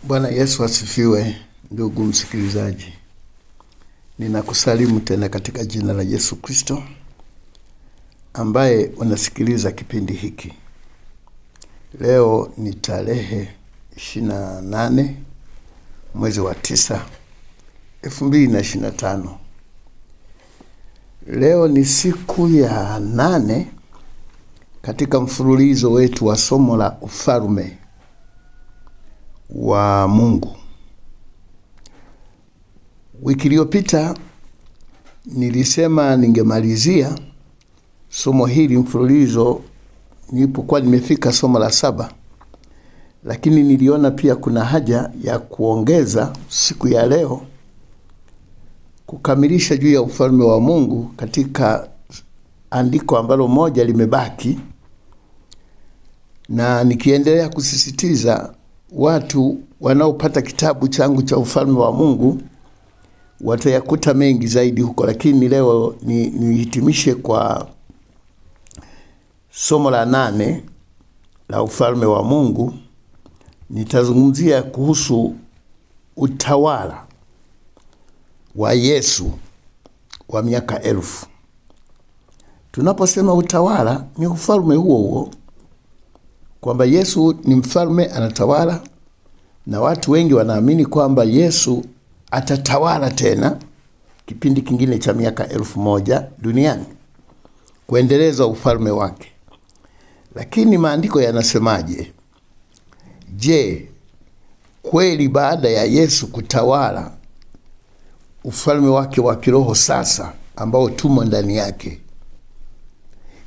Bwana Yesu asifiwe. Ndugu msikilizaji, ninakusalimu tena katika jina la Yesu Kristo ambaye unasikiliza kipindi hiki. Leo ni tarehe 28 mwezi wa 9 2025. Leo ni siku ya 8 katika mfululizo wetu wa somo la ufalme wa Mungu. Wiki iliyopita nilisema ningemalizia somo hili mfululizo nilipokuwa nimefika somo la 7, lakini niliona pia kuna haja ya kuongeza siku ya leo kukamilisha juu ya ufalme wa Mungu katika andiko ambalo moja limebaki, na nikiendelea kusisitiza watu wanaopata kitabu changu cha ufalme wa Mungu watayakuta mengi zaidi huko, lakini leo nihitimishe kwa somo la 8 la ufalme wa Mungu. Nitazungumzia kuhusu utawala wa Yesu wa miaka 1000. Tunaposema utawala ni ufalme huo kwamba Yesu ni mfalme, anatawala, na watu wengi wanaamini kwamba Yesu atatawala tena kipindi kingine cha miaka 1000 duniani kuendeleza ufalme wake. Lakini maandiko yanasemaje? Je, kweli baada ya Yesu kutawala ufalme wake wa kiroho sasa ambao tumo ndani yake,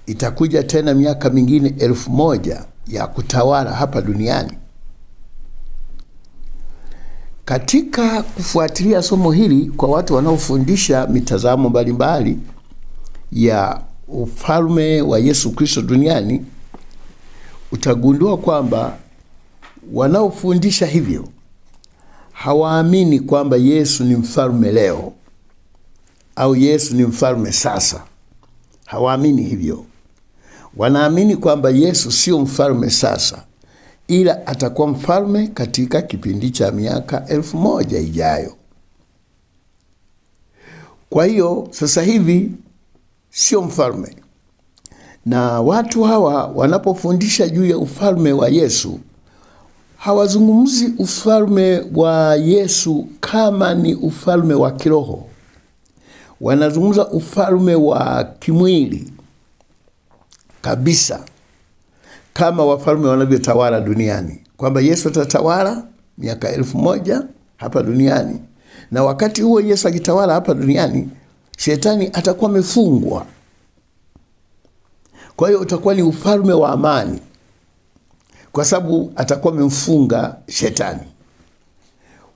itakuja tena miaka mingine 1000 ya kutawala hapa duniani? Katika kufuatilia somo hili kwa watu wanaofundisha mitazamo mbalimbali ya ufalme wa Yesu Kristo duniani, utagundua kwamba wanaofundisha hivyo hawaamini kwamba Yesu ni mfalme leo au Yesu ni mfalme sasa. Hawaamini hivyo. Wanaamini kwamba Yesu sio mfalme sasa, ila atakuwa mfalme katika kipindi cha miaka 1000 ijayo. Kwa hiyo sasa hivi sio mfalme. Na watu hawa wanapofundisha juu ya ufalme wa Yesu, hawazungumzi ufalme wa Yesu kama ni ufalme wa kiroho. Wanazungumza ufalme wa kimwili kabisa, kama wafalme wanavyotawala duniani, kwamba Yesu atatawala miaka 1000 hapa duniani, na wakati huo Yesu akitawala hapa duniani, shetani atakuwa amefungwa. Kwa hiyo utakuwa ni ufalme wa amani, kwa sababu atakuwa amemfunga shetani.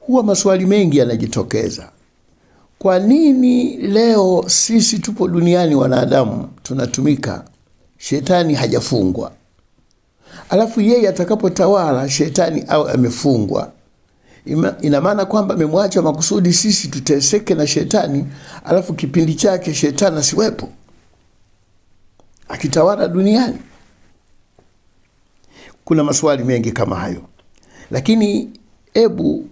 Huwa maswali mengi yanajitokeza. Kwa nini leo sisi tupo duniani, wanadamu tunatumika, shetani hajafungwa? Alafu yeye atakapotawala shetani au amefungwa, ina maana kwamba amemwacha makusudi sisi tuteseke na shetani, alafu kipindi chake shetani asiwepo akitawala duniani? Kuna maswali mengi kama hayo, lakini hebu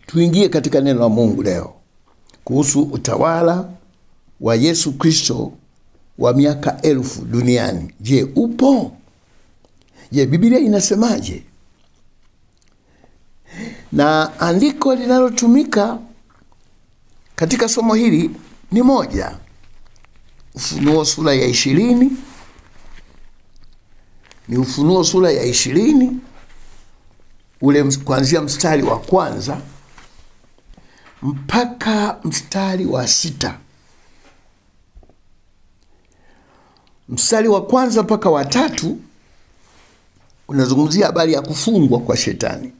tuingie katika neno la Mungu leo kuhusu utawala wa Yesu Kristo wa miaka 1000 duniani. Je, upo? Je, Biblia inasemaje? Na andiko linalotumika katika somo hili ni moja, Ufunuo sura ya 20. Ni Ufunuo sura ya 20, ule kuanzia mstari wa 1 mpaka mstari wa 6. Mstari wa 1 mpaka wa 3 unazungumzia habari ya kufungwa kwa shetani,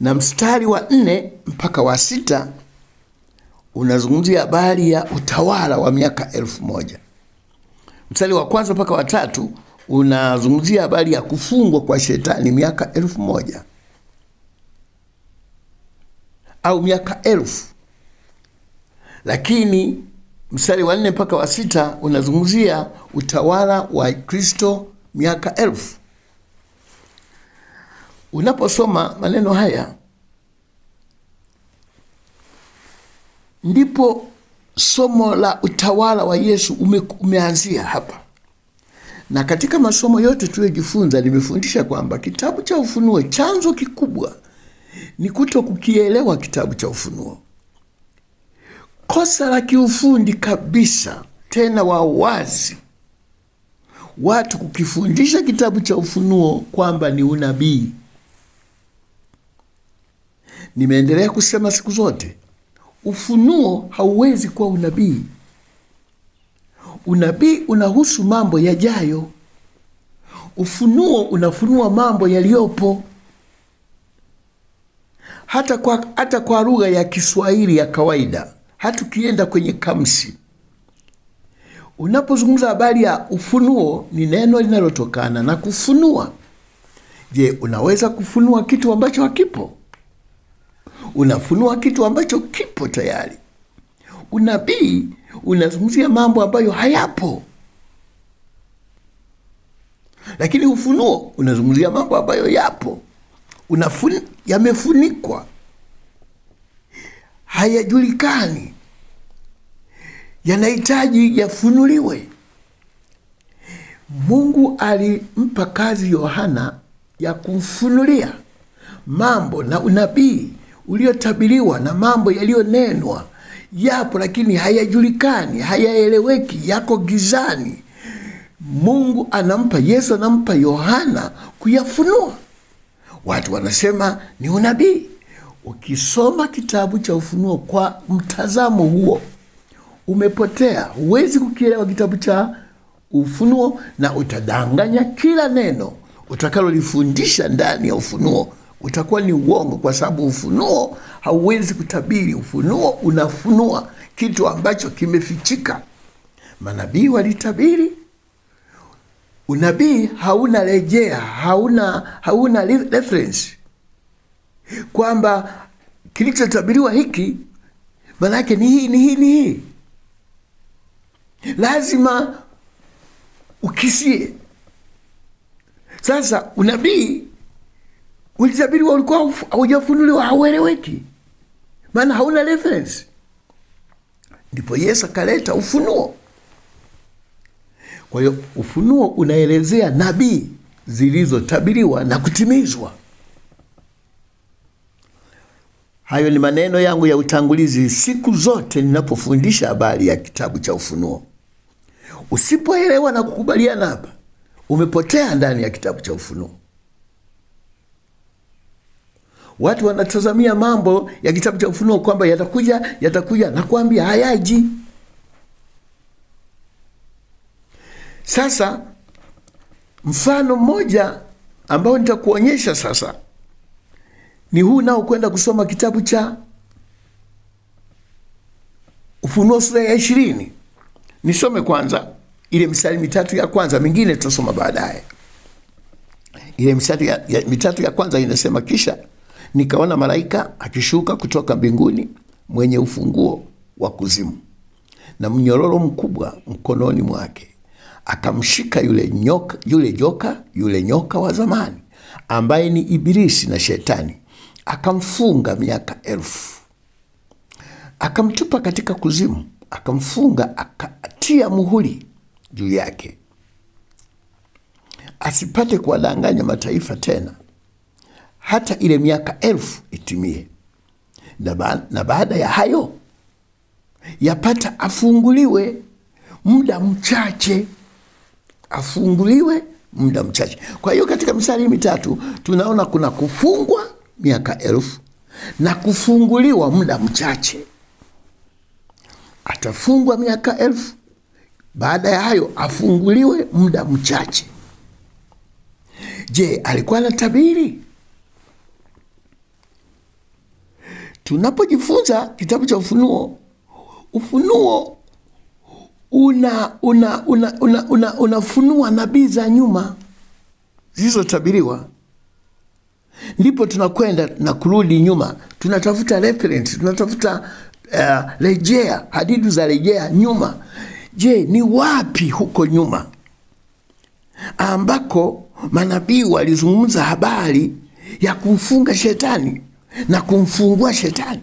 na mstari wa 4 mpaka wa 6 unazungumzia habari ya utawala wa miaka 1000. Mstari wa 1 mpaka wa 3 unazungumzia habari ya kufungwa kwa shetani miaka 1000 au miaka 1000. Lakini mstari wa 4 mpaka wa 6 unazungumzia utawala wa Kristo miaka 1000. Unaposoma maneno haya, ndipo somo la utawala wa Yesu umeanzia hapa. Na katika masomo yote tuliyojifunza, nimefundisha kwamba kitabu cha Ufunuo, chanzo kikubwa ni kutokukielewa kitabu cha Ufunuo. Kosa la kiufundi kabisa, tena wa wazi, watu kukifundisha kitabu cha Ufunuo kwamba ni unabii. Nimeendelea kusema siku zote, ufunuo hauwezi kuwa unabii. Unabii unahusu mambo yajayo. Ufunuo unafunua mambo yaliyopo. Hata kwa lugha ya Kiswahili ya kawaida, hata ukienda kwenye kamsi, unapozungumza habari ya ufunuo, ni neno linalotokana na kufunua. Je, unaweza kufunua kitu ambacho hakipo? Unafunua kitu ambacho kipo tayari. Unabii unazungumzia mambo ambayo hayapo. Lakini ufunuo unazungumzia mambo ambayo yapo. Yamefunikwa, hayajulikani, yanahitaji yafunuliwe. Mungu alimpa kazi Yohana ya kumfunulia mambo na unabii uliotabiriwa na mambo yaliyonenwa. Yapo lakini hayajulikani, hayaeleweki, yako gizani. Yesu anampa Yohana kuyafunua. Watu wanasema ni unabii. Ukisoma kitabu cha Ufunuo kwa mtazamo huo, umepotea. Huwezi kukielewa kitabu cha Ufunuo, na utadanganya kila neno utakalolifundisha ndani ya Ufunuo. Utakuwa ni uongo, kwa sababu ufunuo hauwezi kutabiri. Ufunuo unafunua kitu ambacho kimefichika. Manabii walitabiri. Unabii hauna rejea, hauna reference, kwamba kilichotabiriwa hiki maana yake ni hii. Lazima ukisie. Sasa unabii ulitabiriwa, ulikuwa haujafunuliwa, haueleweki, maana hauna reference. Ndipo Yesu akaleta ufunuo. Kwa hiyo ufunuo unaelezea nabii zilizotabiriwa na kutimizwa. Hayo ni maneno yangu ya utangulizi siku zote ninapofundisha habari ya kitabu cha Ufunuo. Usipoelewa na kukubaliana hapa, umepotea ndani ya kitabu cha Ufunuo. Watu wanatazamia mambo ya kitabu cha Ufunuo kwamba yatakuja, na kuambia hayaji. Sasa mfano mmoja ambao nitakuonyesha sasa ni huu nao, kwenda kusoma kitabu cha Ufunuo sura ya 20. Nisome kwanza ile mistari mitatu ya kwanza, mingine tutasoma baadaye. Ile mistari mitatu ya kwanza inasema, kisha nikaona malaika akishuka kutoka mbinguni, mwenye ufunguo wa kuzimu na mnyororo mkubwa mkononi mwake. Akamshika yule nyoka wa zamani, ambaye ni Ibilisi na Shetani, akamfunga miaka 1000. Akamtupa katika kuzimu, akamfunga, akatia muhuri juu yake, asipate kuwadanganya mataifa tena, hata ile miaka 1000 itimie. Na baada ya hayo yapata afunguliwe muda mchache. Kwa hiyo katika mistari mitatu tunaona kuna kufungwa miaka 1000 na kufunguliwa muda mchache. Atafungwa miaka 1000, baada ya hayo afunguliwe muda mchache. Je, alikuwa anatabiri? Tunapojifunza kitabu cha Ufunuo unafunua nabii za nyuma zilizotabiriwa. Ndipo tunakwenda na kurudi nyuma, tunatafuta reference, tunatafuta rejea, hadithi za rejea nyuma. Je, ni wapi huko nyuma ambako manabii walizungumza habari ya kumfunga shetani na kumfungua shetani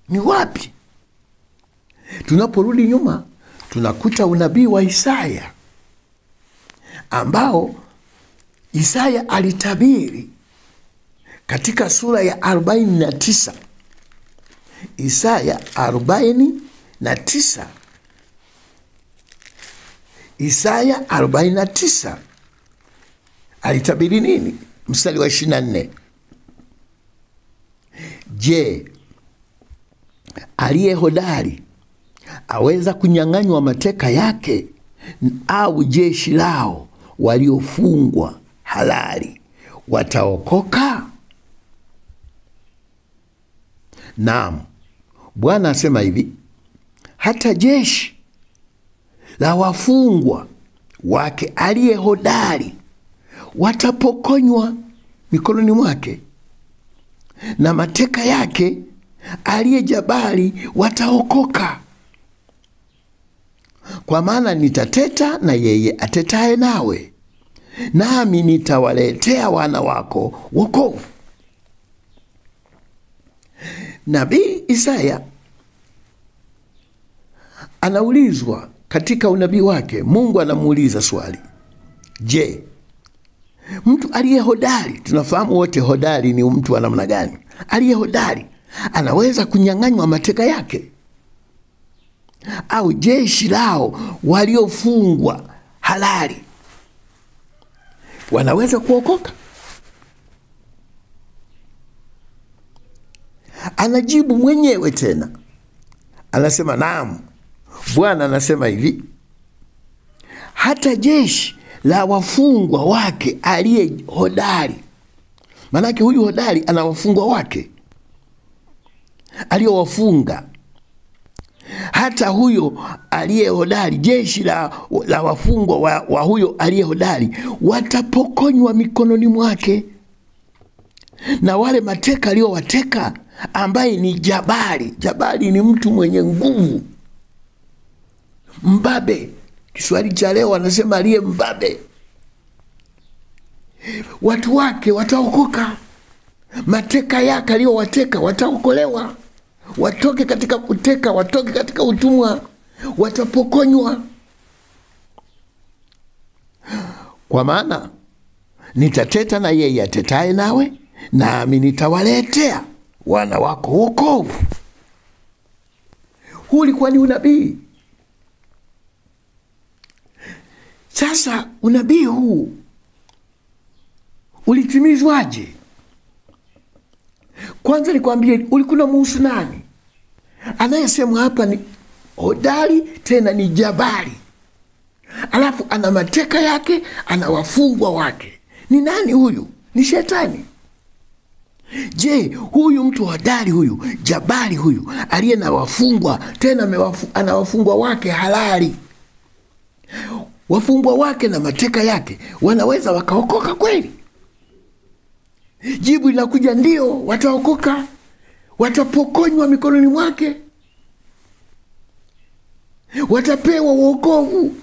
ni wapi? Tunaporudi nyuma, tunakuta unabii wa Isaya ambao Isaya alitabiri katika sura ya 49. Isaya 49. Isaya 49 alitabiri nini? Mstari wa 24. Je, aliye hodari aweza kunyang'anywa mateka yake, au jeshi lao waliofungwa halali wataokoka? Naam, Bwana asema hivi, hata jeshi la wafungwa wake aliye hodari watapokonywa mikononi mwake, na mateka yake aliye jabari wataokoka. Kwa maana nitateta na yeye atetaye nawe, nami nitawaletea wana wako wokovu. Nabii Isaya anaulizwa katika unabii wake, Mungu anamuuliza swali, je, mtu aliye hodari, tunafahamu wote hodari ni mtu wa namna gani? Aliye hodari anaweza kunyang'anywa mateka yake, au jeshi lao waliofungwa halali wanaweza kuokoka? Anajibu mwenyewe tena, anasema naam, Bwana anasema hivi, hata jeshi la wafungwa wake aliye hodari. Manake huyu hodari ana wafungwa wake aliyowafunga. Hata huyo aliye hodari, jeshi la wafungwa wa huyo aliye hodari watapokonywa mikononi mwake, na wale mateka aliyowateka ambaye ni jabari. Jabari ni mtu mwenye nguvu, mbabe. Kiswahili cha leo wanasema aliye mbabe. Watu wake wataokoka, mateka yake aliyowateka wataokolewa, watoke katika kuteka, watoke katika utumwa, watapokonywa. Kwa maana nitateta na yeye atetaye nawe, nami nitawaletea wana wako wokovu. Huu ulikuwa ni unabii. Sasa unabii huu ulitimizwaje? Kwanza nikwambie ulikuwa muhusu nani? Anayesema hapa ni hodari, tena ni jabari, alafu ana mateka yake, ana wafungwa wake. Ni nani huyu? Ni shetani. Je, huyu mtu hodari, huyu jabari, huyu aliye na wafungwa, tena ana wafungwa wake halali, wafungwa wake na mateka yake wanaweza wakaokoka kweli? Jibu linakuja ndio, wataokoka, watapokonywa mikononi mwake, watapewa wokovu.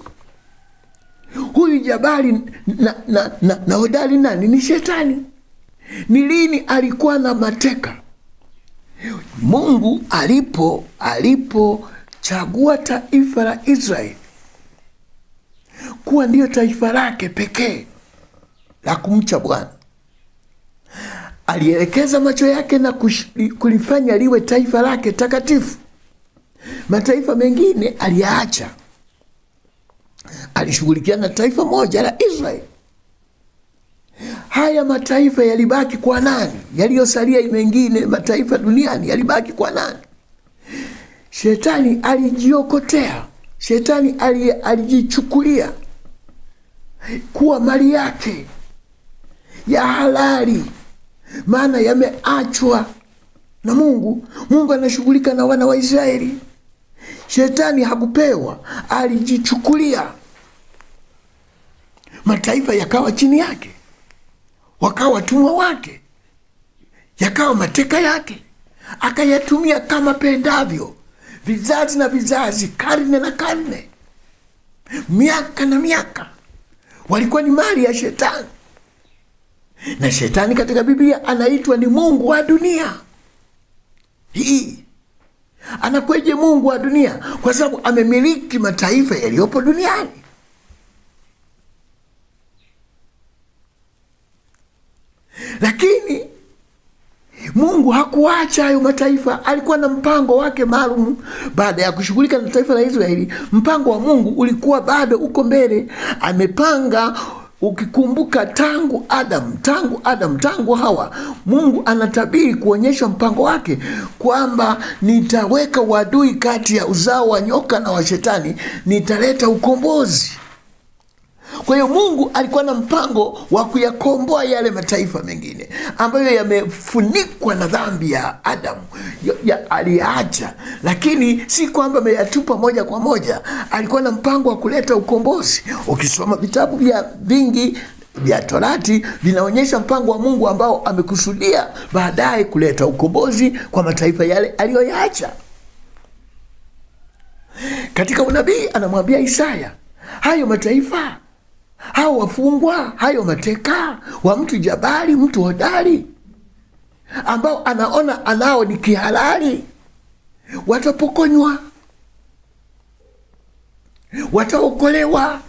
Huyu jabari na hodari nani? Ni shetani. Ni lini alikuwa na mateka? Mungu alipochagua taifa la Israeli kuwa ndio taifa lake pekee la kumcha Bwana, alielekeza macho yake na kulifanya liwe taifa lake takatifu. Mataifa mengine aliyaacha, alishughulikiana na taifa moja la Israeli. Haya mataifa yalibaki kwa nani? Yaliyosalia mengine mataifa duniani yalibaki kwa nani? Shetani alijiokotea, shetani alijichukulia kuwa mali yake ya halali, maana yameachwa na Mungu. Mungu anashughulika na wana wa Israeli. Shetani hakupewa, alijichukulia. Mataifa yakawa chini yake, wakawa watumwa wake, yakawa mateka yake, akayatumia kama pendavyo, vizazi na vizazi, karne na karne, miaka na miaka. Walikuwa ni mali ya shetani. Na shetani katika Biblia anaitwa ni mungu wa dunia hii. Anakweje mungu wa dunia? Kwa sababu amemiliki mataifa yaliyopo duniani. Lakini Mungu hakuacha hayo mataifa. Alikuwa na mpango wake maalum baada ya kushughulika na taifa la Israeli. Mpango wa Mungu ulikuwa bado uko mbele. Amepanga, ukikumbuka, tangu Adam, tangu Hawa, Mungu anatabiri kuonyesha mpango wake kwamba nitaweka uadui kati ya uzao wa nyoka na wa shetani, nitaleta ukombozi. Kwa hiyo Mungu alikuwa na mpango wa kuyakomboa yale mataifa mengine ambayo yamefunikwa na dhambi ya Adamu, aliacha. Lakini si kwamba ameyatupa moja kwa moja. Alikuwa na mpango wa kuleta ukombozi. Ukisoma vitabu vingi vya Torati vinaonyesha mpango wa Mungu ambao amekusudia baadaye kuleta ukombozi kwa mataifa yale aliyoyaacha. Katika unabii anamwambia Isaya, hayo mataifa, hao wafungwa, hayo mateka wa mtu jabari, mtu hodari, ambao anaona anao ni kihalali, watapokonywa, wataokolewa.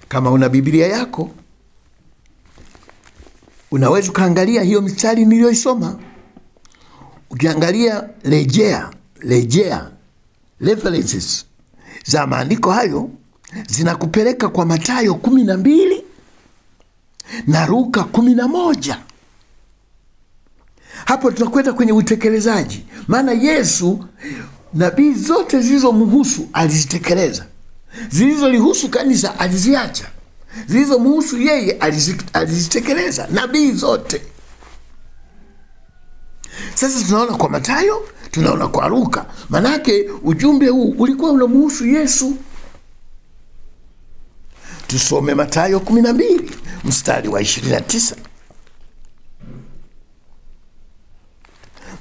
Kama una Biblia yako, unaweza kuangalia hiyo mistari niliyoisoma. Ukiangalia rejea references za maandiko hayo zinakupeleka kwa Mathayo 12 na Luka 11. Hapo tunakwenda kwenye utekelezaji. Maana Yesu, nabii zote zilizomhusu alizitekeleza. Zilizolihusu kanisa aliziacha. Zilizomhusu yeye alizitekeleza, nabii zote. Sasa tunaona kwa Mathayo, tunaona kwa Luka. Manake ujumbe huu ulikuwa unamhusu Yesu. Tusome Mathayo 12 mstari wa 29.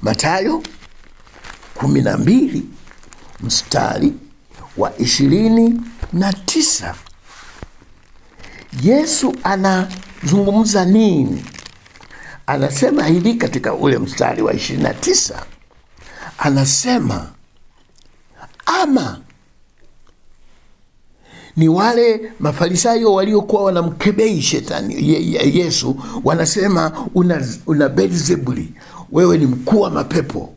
Mathayo 12 mstari wa 29. Yesu anazungumza nini? Anasema hivi katika ule mstari wa 29. Anasema, ama ni wale Mafarisayo waliokuwa wanamkebei shetani Yesu, wanasema una Beelzebuli, wewe ni mkuu wa mapepo.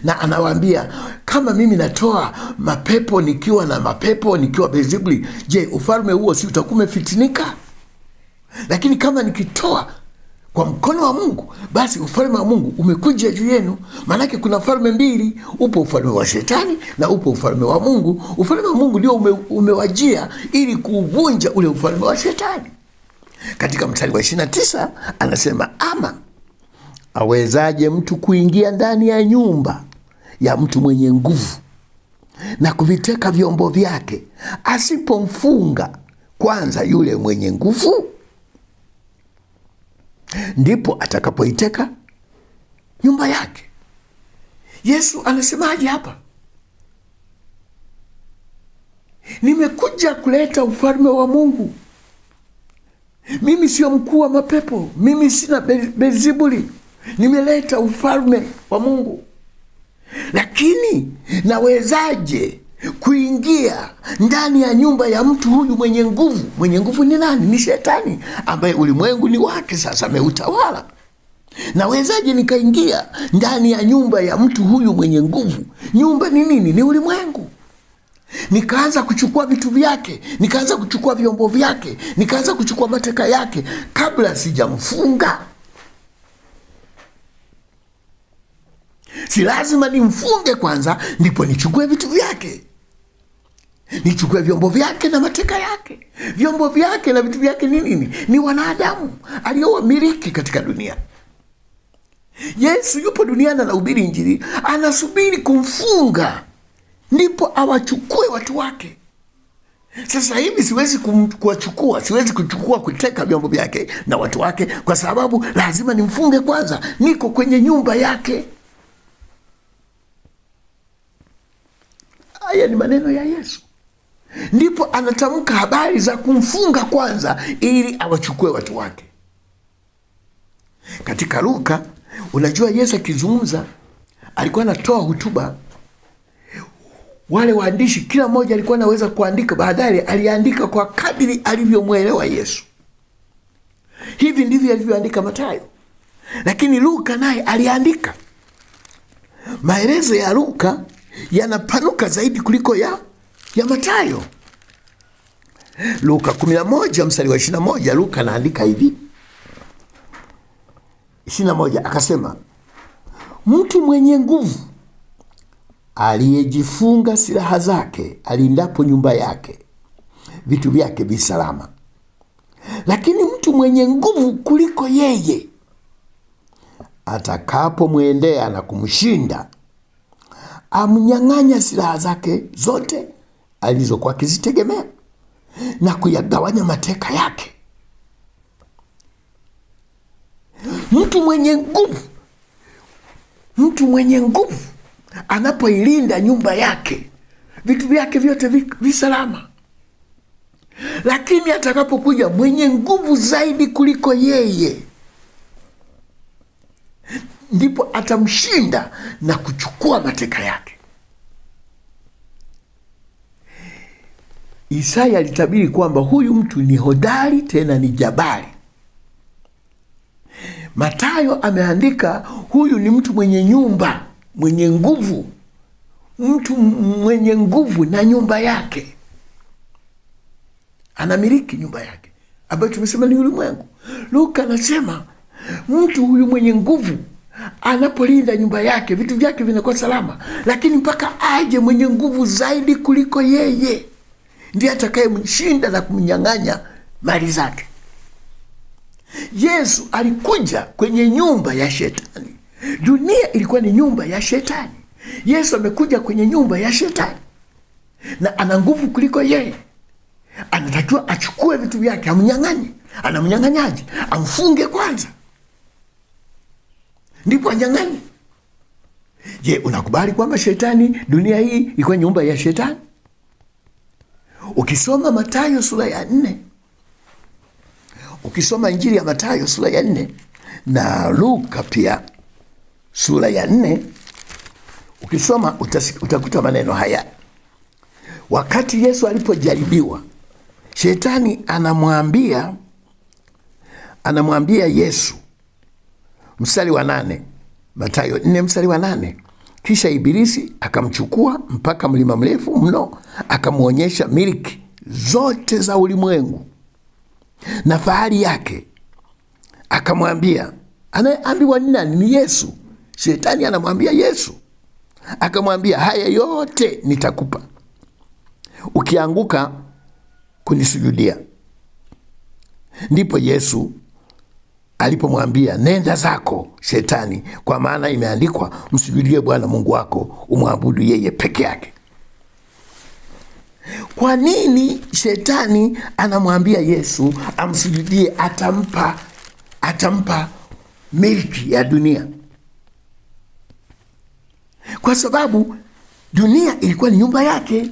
Na anawaambia, kama mimi natoa mapepo nikiwa na mapepo, nikiwa Beelzebuli, je, ufalme huo si utakuwa umefitinika? Lakini kama nikitoa kwa mkono wa Mungu, basi ufalme wa Mungu umekuja juu yenu. Maanake kuna falme mbili, upo ufalme wa shetani na upo ufalme wa Mungu. Ufalme wa Mungu ndio umewajia ili kuvunja ule ufalme wa shetani. Katika mstari wa 29 anasema, ama awezaje mtu kuingia ndani ya nyumba ya mtu mwenye nguvu na kuviteka vyombo vyake, asipomfunga kwanza yule mwenye nguvu? Ndipo atakapoiteka nyumba yake. Yesu anasemaje hapa? Nimekuja kuleta ufalme wa Mungu. Mimi sio mkuu wa mapepo. Mimi sina Beelzebuli. Nimeleta ufalme wa Mungu. Lakini nawezaje kuingia ndani ya nyumba ya mtu huyu mwenye nguvu? Mwenye nguvu ni nani? Ni shetani, ambaye ulimwengu ni wake, sasa ameutawala. Nawezaje nikaingia ndani ya nyumba ya mtu huyu mwenye nguvu? Nyumba ni nini? Ni ulimwengu. Nikaanza kuchukua vitu vyake, nikaanza kuchukua vyombo vyake, nikaanza kuchukua mateka yake kabla sijamfunga. Si lazima nimfunge kwanza ndipo nichukue vitu vyake, nichukue vyombo vyake na mateka yake. Vyombo vyake na vitu vyake ni nini? Ni wanadamu aliyowamiliki katika dunia. Yesu yupo duniani anahubiri Injili, anasubiri kumfunga ndipo awachukue watu wake. Sasa hivi siwezi kuwachukua, siwezi kuchukua kuteka vyombo vyake na watu wake, kwa sababu lazima nimfunge kwanza. Niko kwenye nyumba yake. Haya ni maneno ya Yesu. ndipo anatamka habari za kumfunga kwanza ili awachukue watu wake. Katika Luka, unajua Yesu akizungumza alikuwa anatoa hotuba. Wale waandishi kila mmoja alikuwa anaweza kuandika, baadaye aliandika kwa kadiri alivyomwelewa Yesu. Hivi ndivyo alivyoandika Mathayo. Lakini Luka naye aliandika. Maelezo ya Luka yanapanuka zaidi kuliko ya Mathayo. Luka 11 mstari wa 21, Luka anaandika hivi. 21 akasema, mtu mwenye nguvu aliyejifunga silaha zake alindapo nyumba yake, vitu vyake visalama. Lakini mtu mwenye nguvu kuliko yeye atakapomwendea na kumshinda, amnyang'anya silaha zake zote alizokuwa akizitegemea na kuyagawanya mateka yake. Mtu mwenye nguvu anapoilinda nyumba yake, vitu vyake vyote visalama. Lakini atakapokuja mwenye nguvu zaidi kuliko yeye, ndipo atamshinda na kuchukua mateka yake. Isaya alitabiri kwamba huyu mtu ni hodari, tena ni jabari. Mathayo ameandika huyu ni mtu mwenye nyumba, mwenye nguvu, mtu mwenye nguvu na nyumba yake. Anamiliki nyumba yake, ambayo tumesema ni ulimwengu. Luka anasema mtu huyu mwenye nguvu anapolinda nyumba yake, vitu vyake vinakuwa salama. Lakini mpaka aje mwenye nguvu zaidi kuliko yeye, ndiye atakayemshinda na kumnyang'anya mali zake. Yesu alikuja kwenye nyumba ya shetani. Dunia ilikuwa ni nyumba ya shetani. Yesu amekuja kwenye nyumba ya shetani na ana nguvu kuliko yeye. Anatakiwa achukue vitu vyake, amnyang'anye. Anamnyang'anyaje? Amfunge kwanza, ndipo anyang'anye. Je, unakubali kwamba shetani, dunia hii ilikuwa nyumba ya shetani? Ukisoma Mathayo sura ya 4, ukisoma Injili ya Mathayo sura ya 4 na Luka pia sura ya 4, ukisoma utakuta maneno haya. Wakati Yesu alipojaribiwa, shetani anamwambia Yesu, mstari wa 8, Mathayo 4 mstari wa 8, kisha Ibilisi akamchukua mpaka mlima mrefu mno, akamuonyesha miliki zote za ulimwengu na fahari yake. Akamwambia, anayeambiwa ni nani? Ni Yesu. Shetani anamwambia Yesu, akamwambia, haya yote nitakupa ukianguka kunisujudia. Ndipo Yesu alipomwambia, nenda zako Shetani, kwa maana imeandikwa, msujudie Bwana Mungu wako, umwabudu yeye peke yake. Kwa nini shetani anamwambia Yesu amsujudie? Atampa milki ya dunia. Kwa sababu dunia ilikuwa ni nyumba yake,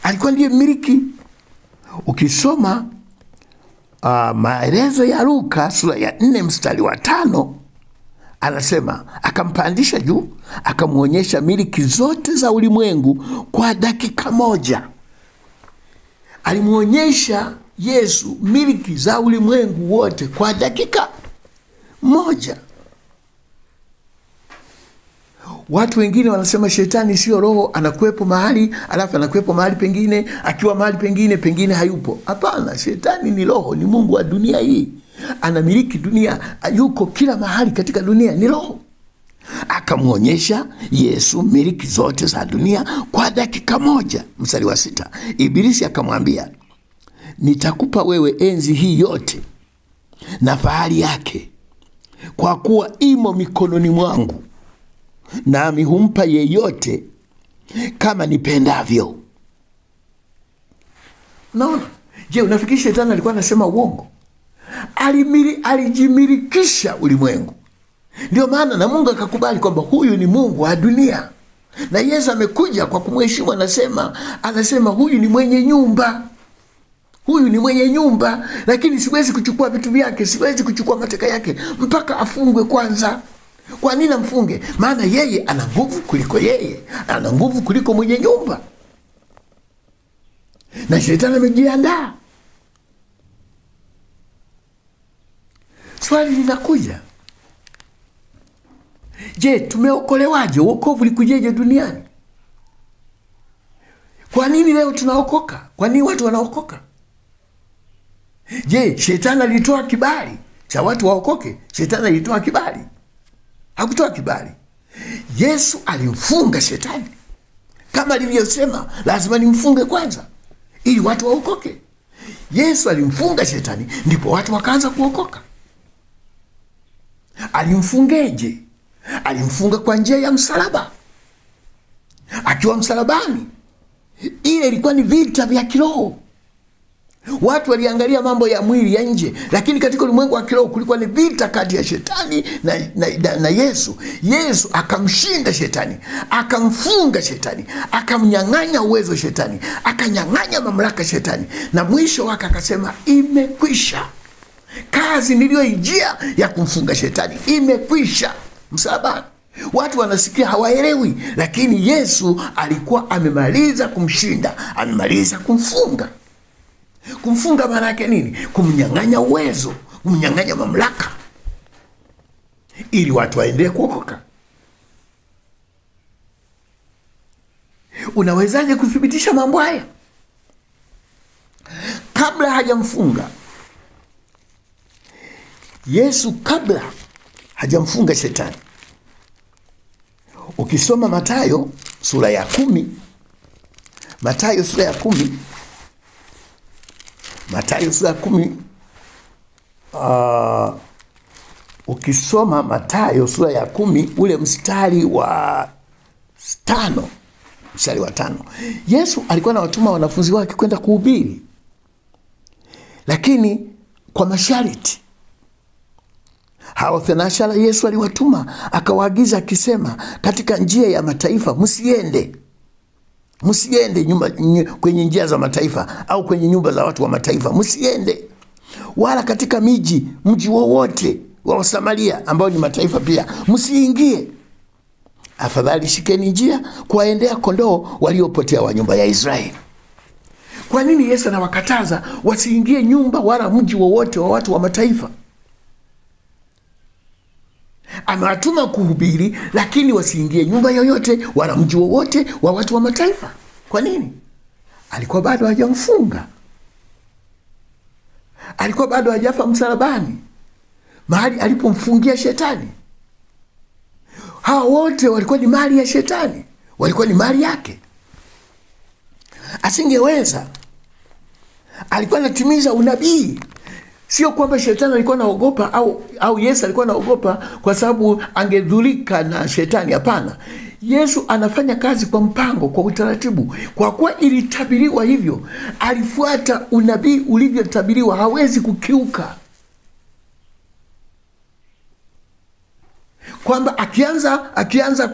alikuwa ndiye miliki. Ukisoma maelezo ya Luka sura ya 4 mstari wa 5, anasema akampandisha juu, akamuonyesha miliki zote za ulimwengu kwa dakika moja. Alimuonyesha Yesu miliki za ulimwengu wote kwa dakika moja. Watu wengine wanasema shetani sio roho, anakuepo mahali alafu anakuepo mahali pengine, akiwa mahali pengine hayupo. Hapana, shetani ni roho, ni mungu wa dunia hii. Anamiliki dunia, yuko kila mahali katika dunia, ni roho. Akamuonyesha Yesu miliki zote za dunia kwa dakika moja. Mstari wa 6, Ibilisi akamwambia, nitakupa wewe enzi hii yote na fahari yake, kwa kuwa imo mikononi mwangu, nami humpa yeyote kama nipendavyo. Naona, je, unafikiri shetani alikuwa anasema uongo? Alijimilikisha ulimwengu. Ndio maana na Mungu akakubali kwamba huyu ni mungu wa dunia. Na Yesu amekuja kwa kumheshimu, anasema huyu ni mwenye nyumba. Huyu ni mwenye nyumba, lakini siwezi kuchukua vitu vyake, siwezi kuchukua mateka yake mpaka afungwe kwanza. Kwa nini amfunge? Maana yeye ana nguvu kuliko ana nguvu kuliko mwenye nyumba. Na shetani amejiandaa. Swali linakuja, je, tumeokolewaje? Wokovu likujeje duniani? Kwa nini leo tunaokoka? Kwa nini watu wanaokoka? Je, shetani alitoa kibali cha watu waokoke? Shetani alitoa kibali? Hakutoa kibali. Yesu alimfunga shetani. Kama alivyosema, lazima nimfunge kwanza ili watu waokoke. Yesu alimfunga shetani, ndipo watu wakaanza kuokoka. Alimfungeje? Alimfunga kwa njia ya msalaba. Akiwa msalabani, ile ilikuwa ni vita vya kiroho. Watu waliangalia mambo ya mwili ya nje, lakini katika ulimwengu wa kiroho kulikuwa ni vita kati ya shetani na Yesu. Yesu akamshinda shetani, akamfunga shetani, akamnyang'anya uwezo shetani, akanyang'anya mamlaka shetani, na mwisho wake akasema imekwisha. Kazi niliyoijia ya kumfunga shetani imekwisha msalabani. Watu wanasikia hawaelewi, lakini Yesu alikuwa amemaliza kumshinda, amemaliza kumfunga. Kumfunga maana yake nini? Kumnyang'anya uwezo, kumnyang'anya mamlaka, ili watu waendelee kuokoka. Unawezaje kuthibitisha mambo haya? Kabla hajamfunga Yesu, kabla hajamfunga shetani, ukisoma Mathayo sura ya 10, Mathayo sura ya 10, Mathayo sura ya 10, ukisoma Mathayo sura ya 10 ule mstari wa 5, mstari wa 5, Yesu alikuwa anawatuma wanafunzi wake kwenda kuhubiri, lakini kwa masharti. Hao thenashara Yesu aliwatuma, akawaagiza akisema, katika njia ya mataifa msiende. Msiende kwenye njia za mataifa au kwenye nyumba za watu wa mataifa, msiende. Wala katika mji wowote wa Samaria ambao ni mataifa pia msiingie. Afadhali shikeni njia kuwaendea kondoo waliopotea wa nyumba ya Israeli. Kwa nini Yesu anawakataza wasiingie nyumba wala mji wowote wa watu wa mataifa? Amewatuma kuhubiri, lakini wasiingie nyumba yoyote wala mji wowote wa watu wa mataifa. Kwa nini? Alikuwa bado hajamfunga. Alikuwa bado hajafa msalabani, mahali alipomfungia shetani. Hawa wote walikuwa ni mali ya shetani, walikuwa ni mali yake. Asingeweza. Alikuwa anatimiza unabii. Sio kwamba shetani alikuwa anaogopa au Yesu alikuwa anaogopa kwa sababu angedhulika na shetani. Hapana. Yesu anafanya kazi kwa mpango, kwa utaratibu. Kwa kuwa ilitabiriwa hivyo, alifuata unabii ulivyotabiriwa, hawezi kukiuka. Kwamba akianza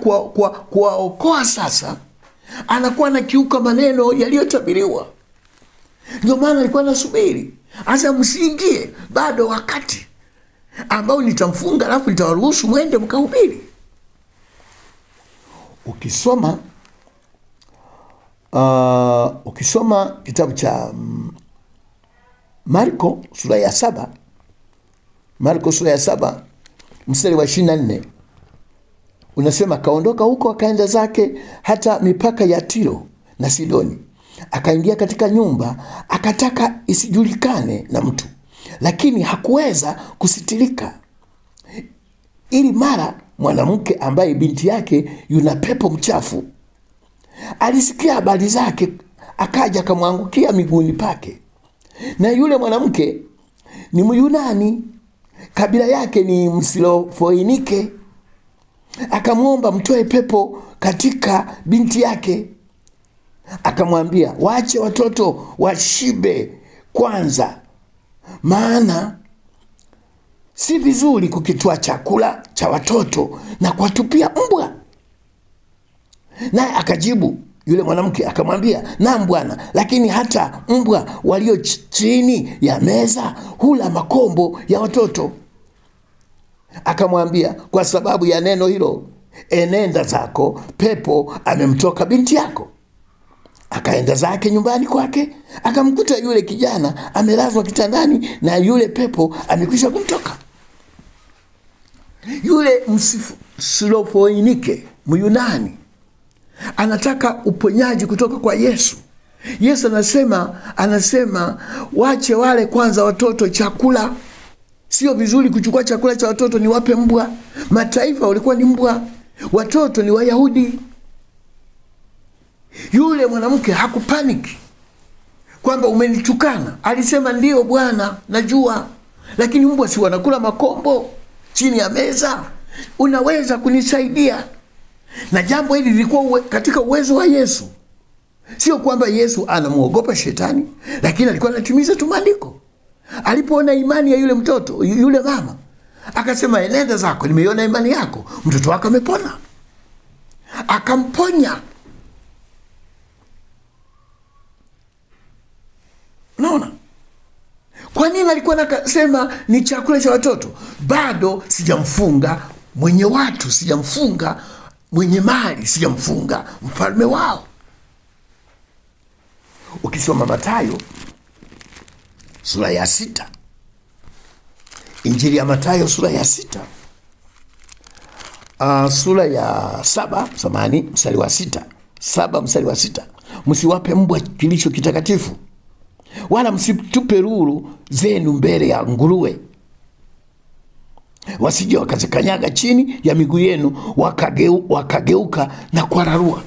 kuwaokoa sasa, anakuwa anakiuka maneno yaliyotabiriwa. Ndio maana alikuwa anasubiri. Asa msiingie, bado wakati ambao nitamfunga, alafu nitawaruhusu mwende mkahubiri. Ukisoma kitabu cha Marko sura ya 7, Marko sura ya 7 mstari wa 24, unasema kaondoka huko akaenda zake hata mipaka ya Tiro na Sidoni. Akaingia katika nyumba, akataka isijulikane na mtu, lakini hakuweza kusitirika. Ili mara mwanamke ambaye binti yake yuna pepo mchafu alisikia habari zake, akaja akamwangukia miguuni pake. Na yule mwanamke ni Myunani, kabila yake ni Msilofoinike. Akamwomba mtoe pepo katika binti yake. Akamwambia, waache watoto washibe kwanza, maana si vizuri kukitoa chakula cha watoto na kuwatupia mbwa. Naye akajibu yule mwanamke akamwambia, naam Bwana, lakini hata mbwa walio chini ya meza hula makombo ya watoto. Akamwambia, kwa sababu ya neno hilo, enenda zako, pepo amemtoka binti yako. Akaenda zake nyumbani kwake, akamkuta yule kijana amelazwa kitandani na yule pepo amekwisha kumtoka. Yule Msilofoinike Myunani anataka uponyaji kutoka kwa Yesu. Yesu anasema wache wale kwanza watoto chakula. Sio vizuri kuchukua chakula cha watoto ni wape mbwa. Mataifa walikuwa ni mbwa, watoto ni Wayahudi. Yule mwanamke hakupaniki kwamba umenitukana. Alisema ndio Bwana, najua, lakini mbwa si wanakula makombo chini ya meza? Unaweza kunisaidia? Na jambo hili lilikuwa katika uwezo wa Yesu. Sio kwamba Yesu anamuogopa shetani, lakini alikuwa anatimiza tu maandiko. Alipoona imani ya yule mtoto, yule mama, akasema, enenda zako, nimeiona imani yako, mtoto wako amepona. Akamponya. Naona kwa nini alikuwa anasema ni chakula cha watoto? Bado sijamfunga mwenye watu, sijamfunga mwenye mali, sijamfunga mfalme wao. Ukisoma Mathayo sura ya 6, Injili ya Mathayo sura ya 6, sura ya 7, mstari wa 6, 7 mstari wa 6, msiwape mbwa kilicho kitakatifu, wala msitupe ruru zenu mbele ya nguruwe, wasije wakazikanyaga chini ya miguu yenu wakageuka na kuararua.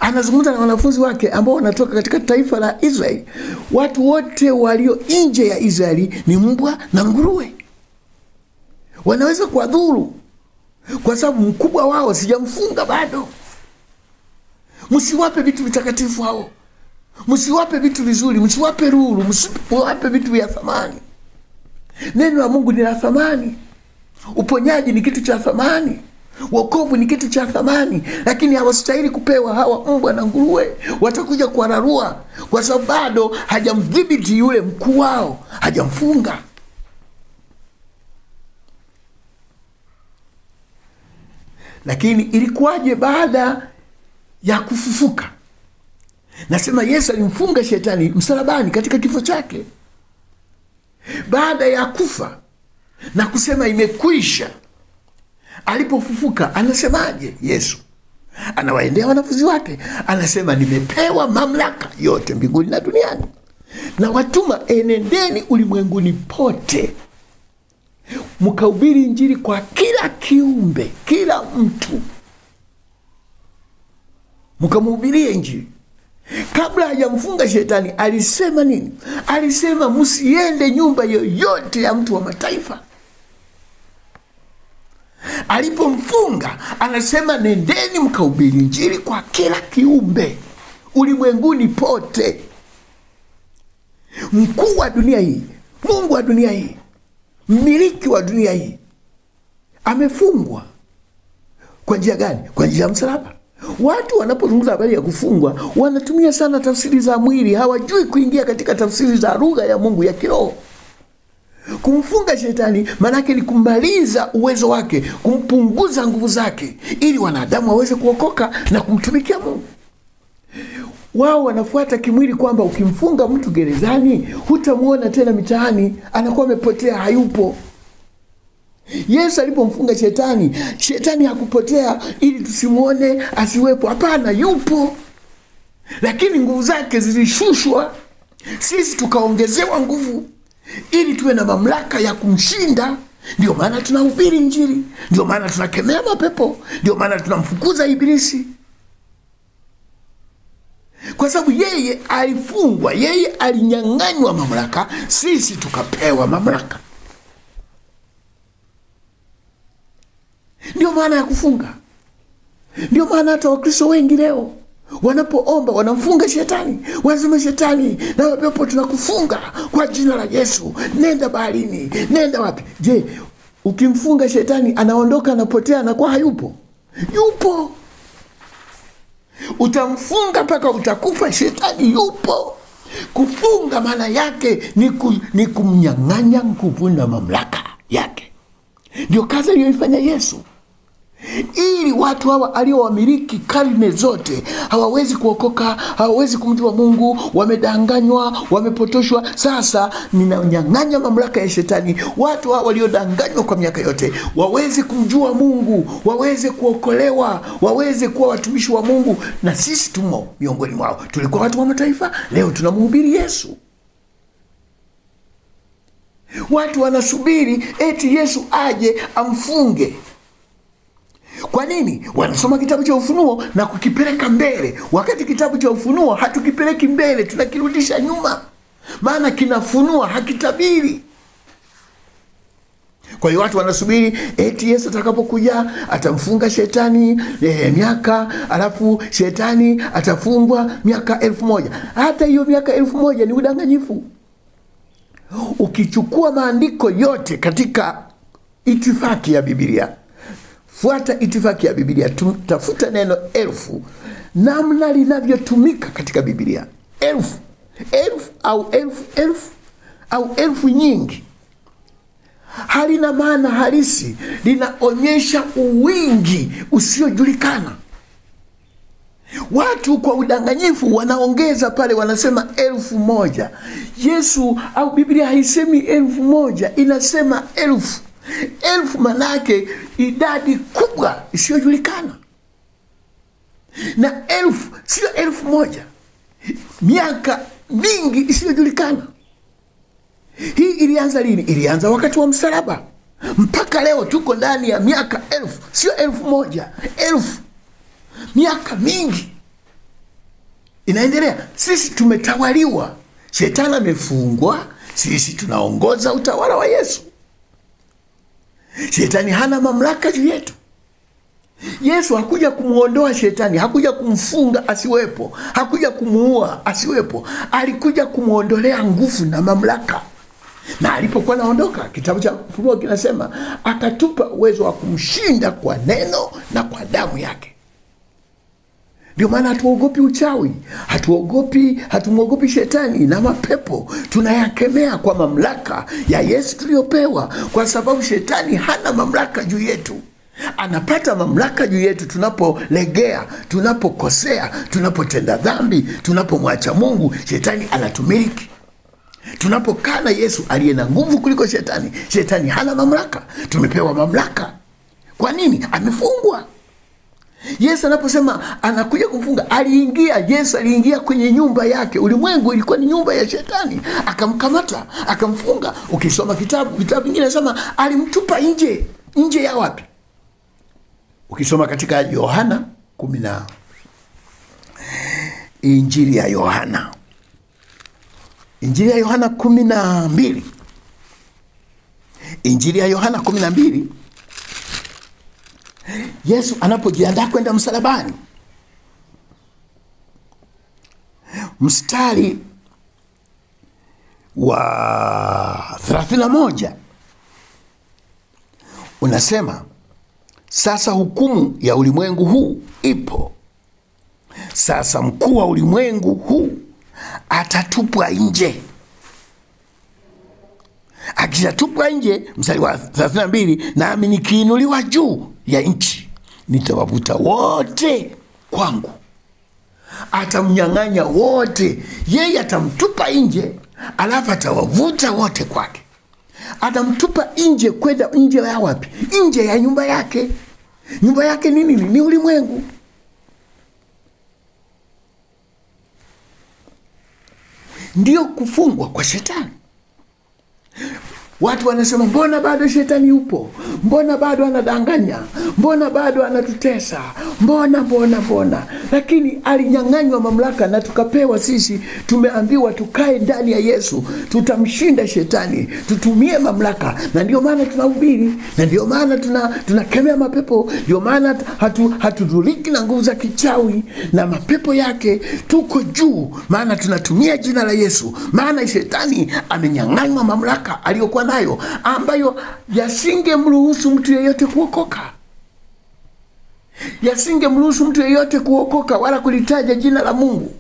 Anazungumza na wanafunzi wake ambao wanatoka katika taifa la Israeli. Watu wote walio nje ya Israeli ni mbwa na nguruwe. Wanaweza kuwadhuru kwa sababu mkubwa wao sijamfunga bado. Msiwape vitu vitakatifu hao. Msiwape vitu vizuri, msiwape ruru, msiwape vitu vya thamani. Neno la Mungu ni la thamani. Uponyaji ni kitu cha thamani. Wokovu ni kitu cha thamani, lakini hawastahili kupewa hawa mbwa na nguruwe. Watakuja kuararua kwa sababu bado hajamdhibiti yule mkuu wao, hajamfunga. Lakini ilikuwaje baada ya kufufuka? Nasema Yesu alimfunga shetani msalabani katika kifo chake. Baada ya kufa na kusema imekwisha, alipofufuka anasemaje? Yesu anawaendea wanafunzi wake, anasema nimepewa mamlaka yote mbinguni na duniani, na watuma, enendeni ulimwenguni pote, mkahubiri Injili kwa kila kiumbe, kila mtu, mkamhubirie Injili. Kabla hajamfunga shetani alisema nini? Alisema msiende nyumba yoyote ya mtu wa mataifa. Alipomfunga anasema nendeni mkahubiri Injili kwa kila kiumbe ulimwenguni pote. Mkuu wa dunia hii, Mungu wa dunia hii, mmiliki wa dunia hii amefungwa. Kwa njia gani? Kwa njia ya msalaba. Watu wanapozungumza habari ya kufungwa wanatumia sana tafsiri za mwili, hawajui kuingia katika tafsiri za lugha ya Mungu ya kiroho. Kumfunga shetani manake ni kumaliza uwezo wake, kumpunguza nguvu zake, ili wanadamu waweze kuokoka na kumtumikia Mungu. Wao wanafuata kimwili kwamba ukimfunga mtu gerezani hutamuona tena mitaani, anakuwa amepotea, hayupo. Yesu alipomfunga shetani, shetani hakupotea ili tusimuone, asiwepo. Hapana, yupo. Lakini nguvu zake zilishushwa, sisi tukaongezewa nguvu ili tuwe na mamlaka ya kumshinda. Ndio maana tunahubiri Injili, ndio maana tunakemea mapepo, ndio maana tunamfukuza ibilisi. Kwa sababu yeye alifungwa, yeye alinyang'anywa mamlaka, sisi tukapewa mamlaka. Ndio maana ya kufunga. Ndio maana hata Wakristo wengi leo wanapoomba wanamfunga shetani. Wanasema shetani na mapepo tunakufunga kwa jina la Yesu. Nenda baharini, nenda wapi? Je, ukimfunga shetani anaondoka, anapotea, anakuwa hayupo? Yupo. utamfunga mpaka utakufa. Shetani yupo. Kufunga maana yake ni kumnyang'anya nguvu na mamlaka yake. Ndio kazi aliyoifanya Yesu, ili watu hawa aliowamiliki karne zote hawawezi kuokoka, hawawezi kumjua Mungu, wamedanganywa, wamepotoshwa. Sasa ninanyang'anya mamlaka ya shetani. Watu hawa waliodanganywa kwa miaka yote waweze kumjua Mungu, waweze kuokolewa, waweze kuwa watumishi wa Mungu. Na sisi tumo miongoni mwao. Tulikuwa watu wa mataifa, leo tunamhubiri Yesu. Watu wanasubiri eti Yesu aje amfunge. Kwa nini? Wanasoma kitabu cha Ufunuo na kukipeleka mbele, wakati kitabu cha Ufunuo hatukipeleki mbele, tunakirudisha nyuma. Maana kinafunua, hakitabiri. Kwa hiyo watu wanasubiri eti Yesu atakapokuja atamfunga shetani miaka, alafu shetani atafungwa miaka 1000. Hata hiyo miaka 1000 ni udanganyifu. Ukichukua maandiko yote katika itifaki ya Biblia, fuata itifaki ya Biblia, tafuta neno 1000 namna linavyotumika katika Biblia. 1000 au elfu nyingi halina maana halisi, linaonyesha uwingi usiojulikana. Watu kwa udanganyifu wanaongeza pale, wanasema 1000. Yesu au Biblia haisemi 1000, inasema 1000. 1000 manake idadi kubwa isiyojulikana. Na 1000 sio 1000, miaka mingi isiyojulikana. Hii ilianza lini? Ilianza wakati wa msalaba. Mpaka leo tuko ndani ya miaka 1000, sio 1000, 1000. Miaka mingi inaendelea. Sisi tumetawaliwa, shetani amefungwa, sisi tunaongoza utawala wa Yesu. Shetani hana mamlaka juu yetu. Yesu hakuja kumuondoa shetani, hakuja kumfunga asiwepo, hakuja kumuua asiwepo. Alikuja kumuondolea nguvu na mamlaka. Na alipokuwa naondoka, kitabu cha Ufunuo kinasema akatupa uwezo wa kumshinda kwa neno na kwa damu yake. Ndio maana hatuogopi uchawi, hatumuogopi shetani na mapepo. Tunayakemea kwa mamlaka ya Yesu tuliyopewa, kwa sababu shetani hana mamlaka juu yetu. Anapata mamlaka juu yetu tunapolegea, tunapokosea, tunapotenda dhambi, tunapomwacha Mungu. Shetani anatumiliki. Tunapokaa na Yesu aliye na nguvu kuliko shetani, shetani hana mamlaka. Tumepewa mamlaka. Kwa nini? Amefungwa. Yesu anaposema anakuja kumfunga, Yesu aliingia kwenye nyumba yake. Ulimwengu ilikuwa ni nyumba ya shetani, akamkamata, akamfunga. Ukisoma vitabu vingine nasema alimtupa nje ya wapi? Ukisoma katika Yohana 10, Injili ya Yohana 12, Injili ya Yohana 12, Yesu anapojiandaa kwenda msalabani, mstari wa 31 unasema, sasa hukumu ya ulimwengu huu ipo. Sasa mkuu wa ulimwengu huu atatupwa nje. Akishatupwa nje, mstari wa 32, nami nikiinuliwa juu ya nchi, nitawavuta wote kwangu. Atamnyang'anya wote. Yeye atamtupa nje, alafu atawavuta wote kwake. Atamtupa nje, kwenda nje ya wapi? Nje ya nyumba yake. Nyumba yake ni nini? Ni ulimwengu. Ndio kufungwa kwa shetani. Watu wanasema, mbona bado shetani yupo? Mbona bado anadanganya? Mbona bado anatutesa? Mbona? Lakini alinyang'anywa mamlaka na tukapewa sisi. Tumeambiwa tukae ndani ya Yesu, tutamshinda shetani, tutumie mamlaka. Na ndio maana tunahubiri, na ndio maana tunakemea mapepo. Ndio maana hatudhuriki na nguvu za kichawi na mapepo yake. Tuko juu, maana tunatumia jina la Yesu. Maana shetani amenyang'anywa mamlaka aliyokuwa nayo, ambayo yasingemruhusu mtu yeyote kuokoka. yasingemruhusu mtu yeyote kuokoka wala kulitaja jina la Mungu.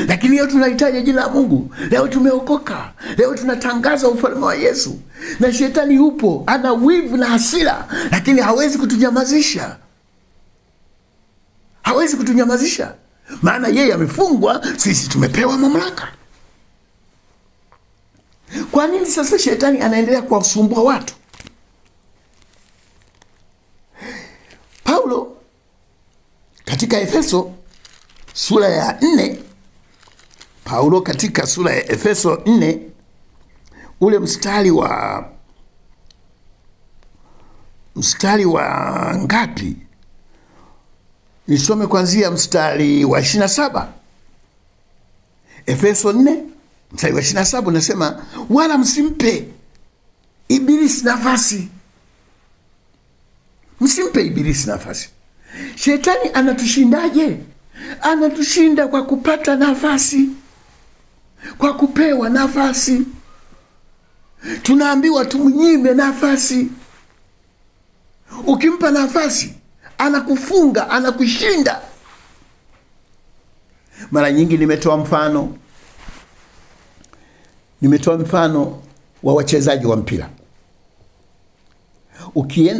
Lakini leo tunahitaji jina la Mungu. Leo tumeokoka. Leo tunatangaza ufalme wa Yesu. Na shetani yupo, ana wivu na hasira, lakini hawezi kutunyamazisha. Hawezi kutunyamazisha. Maana yeye amefungwa, sisi tumepewa mamlaka. Kwa nini sasa shetani anaendelea kuwasumbua watu? Paulo katika Efeso sura ya 4, Paulo katika sura ya Efeso 4 ule mstari wa ngapi? Nisome kuanzia mstari wa 27. Efeso 4 mstari wa 27 unasema, wala msimpe Ibilisi nafasi. Msimpe Ibilisi nafasi. Shetani anatushindaje? Anatushinda kwa kupata nafasi, kwa kupewa nafasi. Tunaambiwa tumnyime nafasi. Ukimpa nafasi, anakufunga, anakushinda. Mara nyingi nimetoa mfano wa wachezaji wa mpira.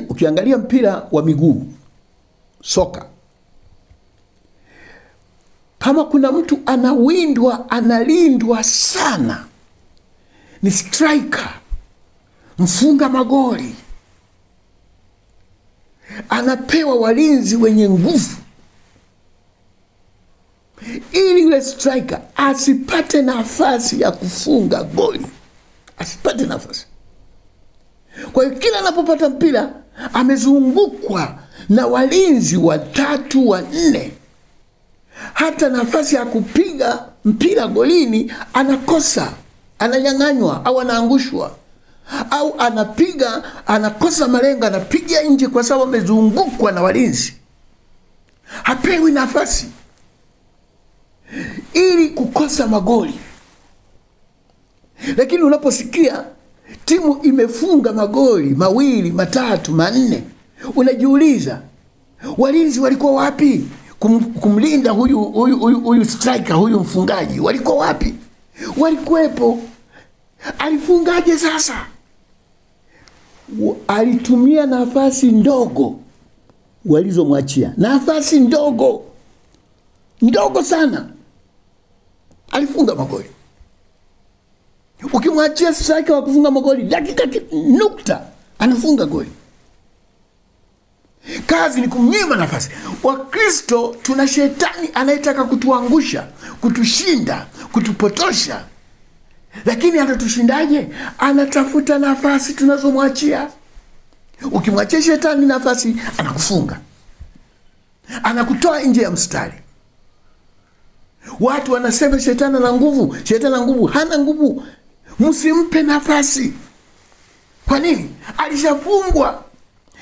Ukiangalia mpira wa miguu, soka, kama kuna mtu analindwa sana, ni striker, mfunga magoli. Anapewa walinzi wenye nguvu ili yule striker asipate nafasi ya kufunga goli, asipate nafasi. Kwa hiyo kila anapopata mpira amezungukwa na walinzi 3, 4. Hata nafasi ya kupiga mpira golini anakosa, ananyang'anywa au anaangushwa, au anakosa malengo, anapiga nje kwa sababu amezungukwa na walinzi. Hapewi nafasi ili kukosa magoli. Lakini unaposikia timu imefunga magoli 2, 3, 4, unajiuliza walinzi walikuwa wapi kumlinda huyu striker, huyu mfungaji? Walikuwa wapi? Walikuwepo. Alifungaje sasa? Alitumia nafasi ndogo walizomwachia. Nafasi ndogo sana, alifunga magoli. Ukimwachia striker wa kufunga magoli, dakika nukta anafunga goli. Kazi ni kumnyima nafasi. Wakristo tuna shetani anayetaka kutuangusha, kutushinda, kutupotosha. Lakini anatushindaje? Anatafuta nafasi tunazomwachia. Ukimwachia shetani nafasi, anakufunga, anakutoa nje ya mstari. Watu wanasema shetani ana nguvu, shetani ana nguvu. Hana nguvu. Msimpe nafasi. Kwa nini? Alishafungwa.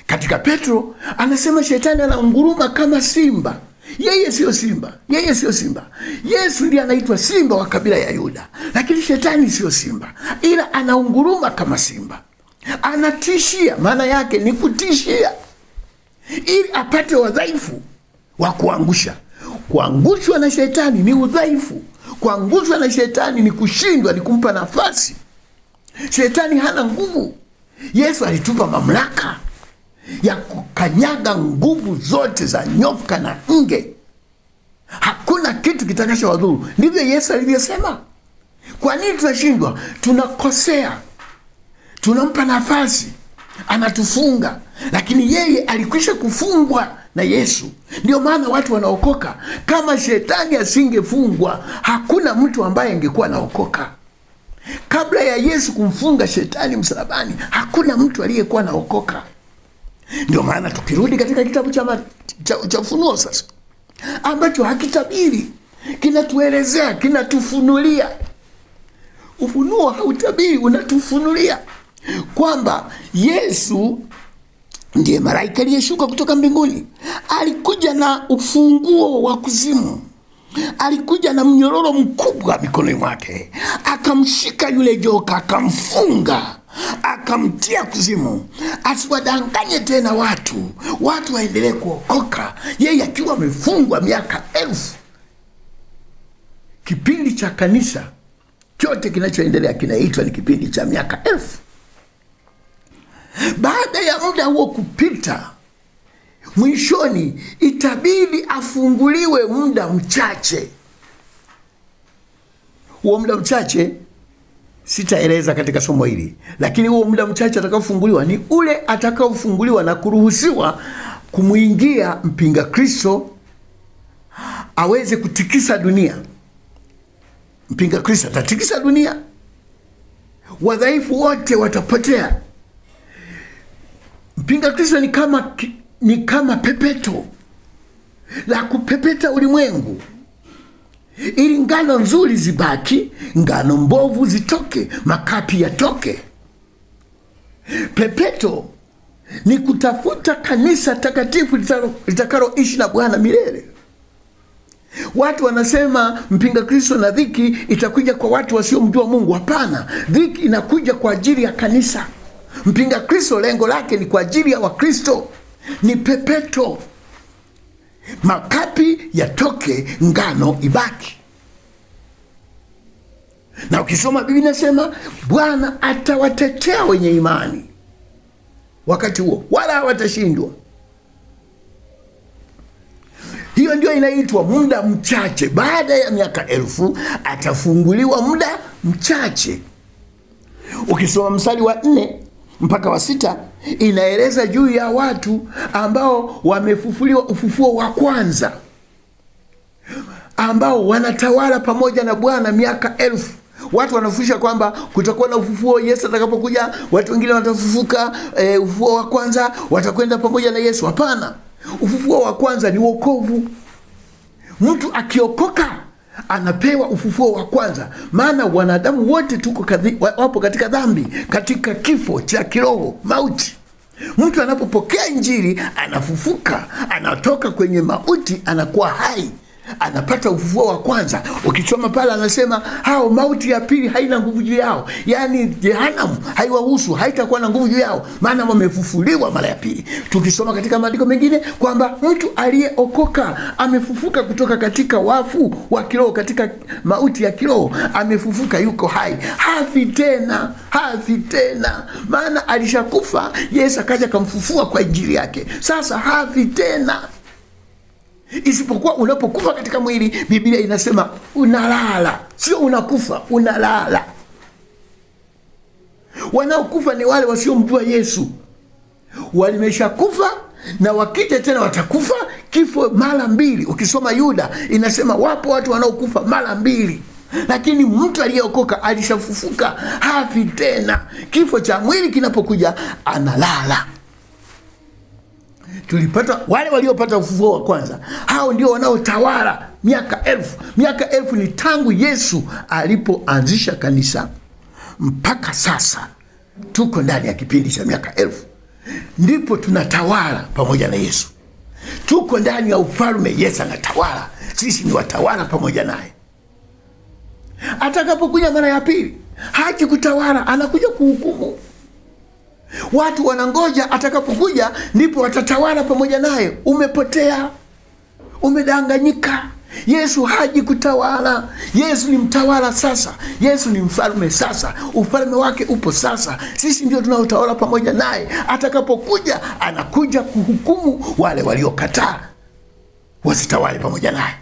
Katika Petro anasema shetani anaunguruma kama simba. Yeye sio simba. Yesu ndiye anaitwa simba wa kabila ya Yuda, lakini shetani sio simba, ila anaunguruma kama simba. Anatishia, maana yake ni kutishia ili apate wadhaifu wa kuangusha. Kuangushwa na shetani ni udhaifu. Kuangushwa na shetani ni kushindwa, ni kumpa nafasi. Shetani hana nguvu. Yesu alitupa mamlaka ya kukanyaga nguvu zote za nyoka na nge. Hakuna kitu kitakacho wadhuru. Ndivyo Yesu alivyosema. Kwa nini tunashindwa? Tunakosea. Tunampa nafasi, anatufunga. Lakini yeye alikwisha kufungwa na Yesu. Ndio maana watu wanaokoka. Kama shetani asingefungwa, hakuna mtu ambaye angekuwa naokoka. Kabla ya Yesu kumfunga shetani msalabani, hakuna mtu aliyekuwa naokoka. Ndio maana tukirudi katika kitabu cha Ufunuo sasa, ambacho hakitabiri, kinatuelezea, kinatufunulia. Ufunuo hautabiri, unatufunulia kwamba Yesu ndiye malaika aliyeshuka kutoka mbinguni. Alikuja na ufunguo wa kuzimu. Alikuja na mnyororo mkubwa mikononi mwake. Akamshika yule joka, akamfunga, akamtia kuzimu, asiwadanganye tena watu waendelee kuokoka, yeye akiwa amefungwa miaka 1000. Kipindi cha kanisa chote kinachoendelea kinaitwa ni kipindi cha miaka 1000. Baada ya muda huo kupita, mwishoni itabidi afunguliwe muda mchache. Huo muda mchache sitaeleza katika somo hili, lakini huo muda mchache atakaofunguliwa ni ule atakaofunguliwa na kuruhusiwa kumuingia mpinga Kristo aweze kutikisa dunia. Mpinga Kristo atatikisa dunia, wadhaifu wote watapotea. Mpinga Kristo ni kama pepeto la kupepeta ulimwengu, ili ngano nzuri zibaki, ngano mbovu zitoke, makapi yatoke. Pepeto ni kutafuta kanisa takatifu litakaloishi na Bwana milele. Watu wanasema mpinga Kristo na dhiki itakuja kwa watu wasiomjua Mungu. Hapana, dhiki inakuja kwa ajili ya kanisa. Mpinga Kristo lengo lake ni kwa ajili ya Wakristo. Ni pepeto, makapi yatoke, ngano ibaki. Na ukisoma Biblia inasema Bwana atawatetea wenye imani wakati huo, wala hawatashindwa. Hiyo ndio inaitwa muda mchache. Baada ya miaka 1000 atafunguliwa muda mchache. Ukisoma mstari wa 4 mpaka wa 6 inaeleza juu ya watu ambao wamefufuliwa ufufuo wa kwanza, ambao wanatawala pamoja na Bwana miaka 1000. Watu wanafundisha kwamba kutakuwa na ufufuo Yesu atakapokuja, watu wengine watafufuka ufufuo wa kwanza watakwenda pamoja na Yesu. Hapana, ufufuo wa kwanza ni wokovu. Mtu akiokoka anapewa ufufuo wa kwanza, maana wanadamu wote wapo katika dhambi, katika kifo cha kiroho, mauti. Mtu anapopokea Injili anafufuka, anatoka kwenye mauti, anakuwa hai, anapata ufufuo wa kwanza. Ukisoma pale anasema hao mauti ya pili haina nguvu juu yao, yani jehanamu haiwahusu, haitakuwa na nguvu juu yao, maana wamefufuliwa mara ya pili. Tukisoma katika maandiko mengine kwamba mtu aliyeokoka amefufuka kutoka katika wafu wa kiroho, katika mauti ya kiroho, amefufuka, yuko hai, hafi tena, maana alishakufa, Yesu akaja kumfufua kwa Injili yake. Sasa hafi tena. Isipokuwa unapokufa katika mwili, Biblia inasema unalala, sio unakufa, unalala. Wanaokufa ni wale wasiomjua Yesu. Walimeshakufa na wakija tena watakufa kifo mara 2. Ukisoma Yuda inasema wapo watu wanaokufa mara 2. Lakini mtu aliyeokoka alishafufuka, hafi tena. Kifo cha mwili kinapokuja analala. Tulipata wale waliopata ufufuo wa kwanza, hao ndio wanaotawala miaka 1000. Miaka 1000 ni tangu Yesu alipoanzisha kanisa mpaka sasa. Tuko ndani ya kipindi cha miaka 1000. Ndipo tunatawala pamoja na Yesu. Tuko ndani ya ufalme, Yesu anatawala, sisi ni watawala pamoja naye. Atakapokuja mara ya pili, haji kutawala, anakuja kuhukumu. Watu wanangoja atakapokuja ndipo watatawala pamoja naye. Umepotea, umedanganyika. Yesu haji kutawala. Yesu ni mtawala sasa. Yesu ni mfalme sasa. Ufalme wake upo sasa. Sisi ndio tunaotawala pamoja naye. Atakapokuja anakuja kuhukumu wale waliokataa wasitawale pamoja naye.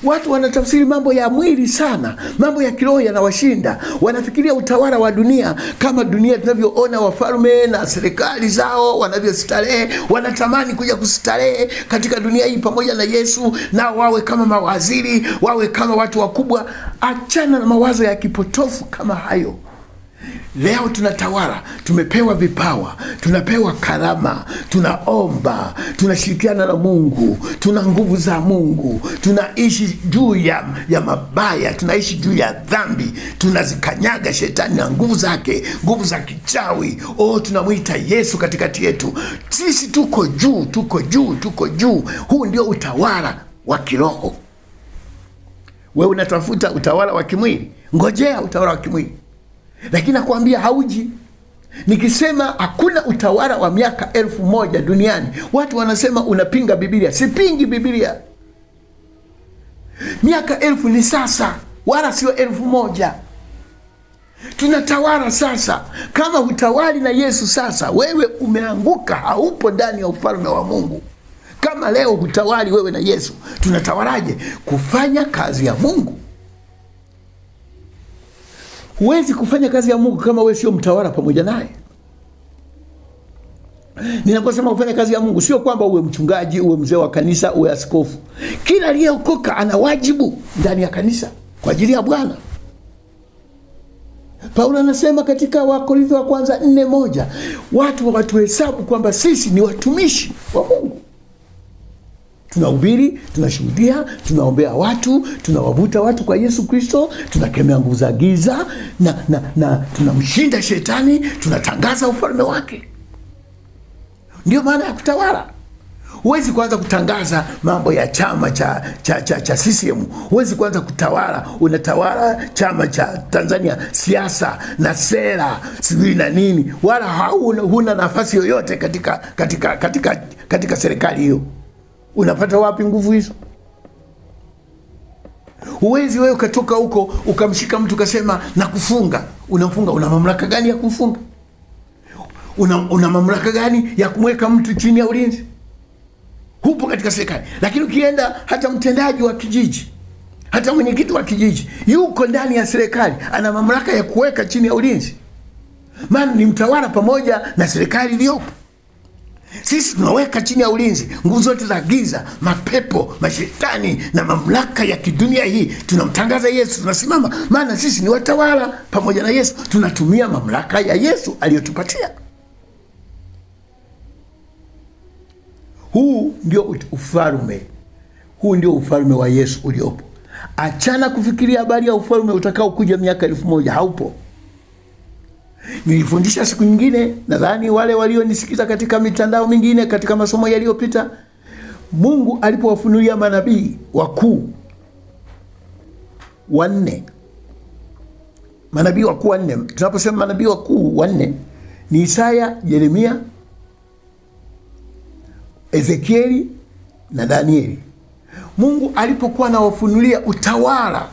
Watu wanatafsiri mambo ya mwili sana, mambo ya kiroho yanawashinda. Wanafikiria utawala wa dunia kama dunia tunavyoona wafalme na serikali zao wanavyostarehe. Wanatamani kuja kustarehe katika dunia hii pamoja na Yesu, na wawe kama mawaziri, wawe kama watu wakubwa. Achana na mawazo ya kipotofu kama hayo. Leo tunatawala, tumepewa vipawa, tunapewa karama, tunaomba, tunashirikiana na Mungu, tuna nguvu za Mungu, tunaishi juu ya mabaya, tunaishi juu ya dhambi, tunazikanyaga shetani na nguvu zake, nguvu za kichawi. Tunamuita Yesu katikati yetu. Sisi tuko juu. Huu ndio utawala wa kiroho. Wewe unatafuta utawala wa kimwili, ngojea utawala wa kimwili. Lakini nakwambia hauji. Nikisema hakuna utawala wa miaka 1000 duniani, watu wanasema unapinga Biblia. Sipingi Biblia. Miaka 1000 ni sasa, wala sio 1000. Tunatawala sasa. Kama hutawali na Yesu sasa, wewe umeanguka, haupo ndani ya ufalme wa Mungu. Kama leo hutawali wewe na Yesu, tunatawalaje? Kufanya kazi ya Mungu. Huwezi kufanya kazi ya Mungu kama wewe sio mtawala pamoja naye. Ninaposema kufanya kazi ya Mungu, sio kwamba uwe mchungaji, uwe mzee wa kanisa, uwe askofu. Kila aliyeokoka ana wajibu ndani ya kanisa kwa ajili ya Bwana. Paulo anasema katika Wakorintho wa kwanza 4:1, watu watuhesabu kwamba sisi ni watumishi wa Mungu. Tunahubiri, tunashuhudia, tunaombea watu, tunawavuta watu kwa Yesu Kristo, tunakemea nguvu za giza na tunamshinda shetani, tunatangaza ufalme wake. Ndio maana ya kutawala. Huwezi kuanza kutangaza mambo ya chama cha CCM. Huwezi kuanza kutawala, unatawala chama cha Tanzania, siasa na sera, sijui na nini, wala huna nafasi yoyote katika serikali hiyo. Unapata wapi nguvu hizo? Huwezi wewe ukatoka huko ukamshika mtu ukasema na kufunga. Unamfunga, una mamlaka gani ya kufunga? Una mamlaka gani ya kumweka mtu chini ya ulinzi? Hupo katika serikali. Lakini ukienda hata mtendaji wa kijiji, hata mwenyekiti wa kijiji, yuko ndani ya serikali, ana mamlaka ya kuweka chini ya ulinzi. Maana ni mtawala pamoja na serikali iliyopo. Sisi tunaweka chini ya ulinzi nguvu zote za giza, mapepo, mashetani na mamlaka ya kidunia hii. Tunamtangaza Yesu, tunasimama. Maana sisi ni watawala pamoja na Yesu. Tunatumia mamlaka ya Yesu aliyotupatia. Huu ndio ufalme. Huu ndio ufalme wa Yesu uliopo. Achana kufikiria habari ya ufalme utakao kuja miaka 1000. Haupo. Nilifundisha siku nyingine, nadhani wale walionisikiza katika mitandao mingine, katika masomo yaliyopita, Mungu alipowafunulia manabii wakuu 4. Manabii wakuu 4. Tunaposema manabii wakuu 4 ni Isaya, Yeremia, Ezekieli na Danieli. Mungu alipokuwa anawafunulia utawala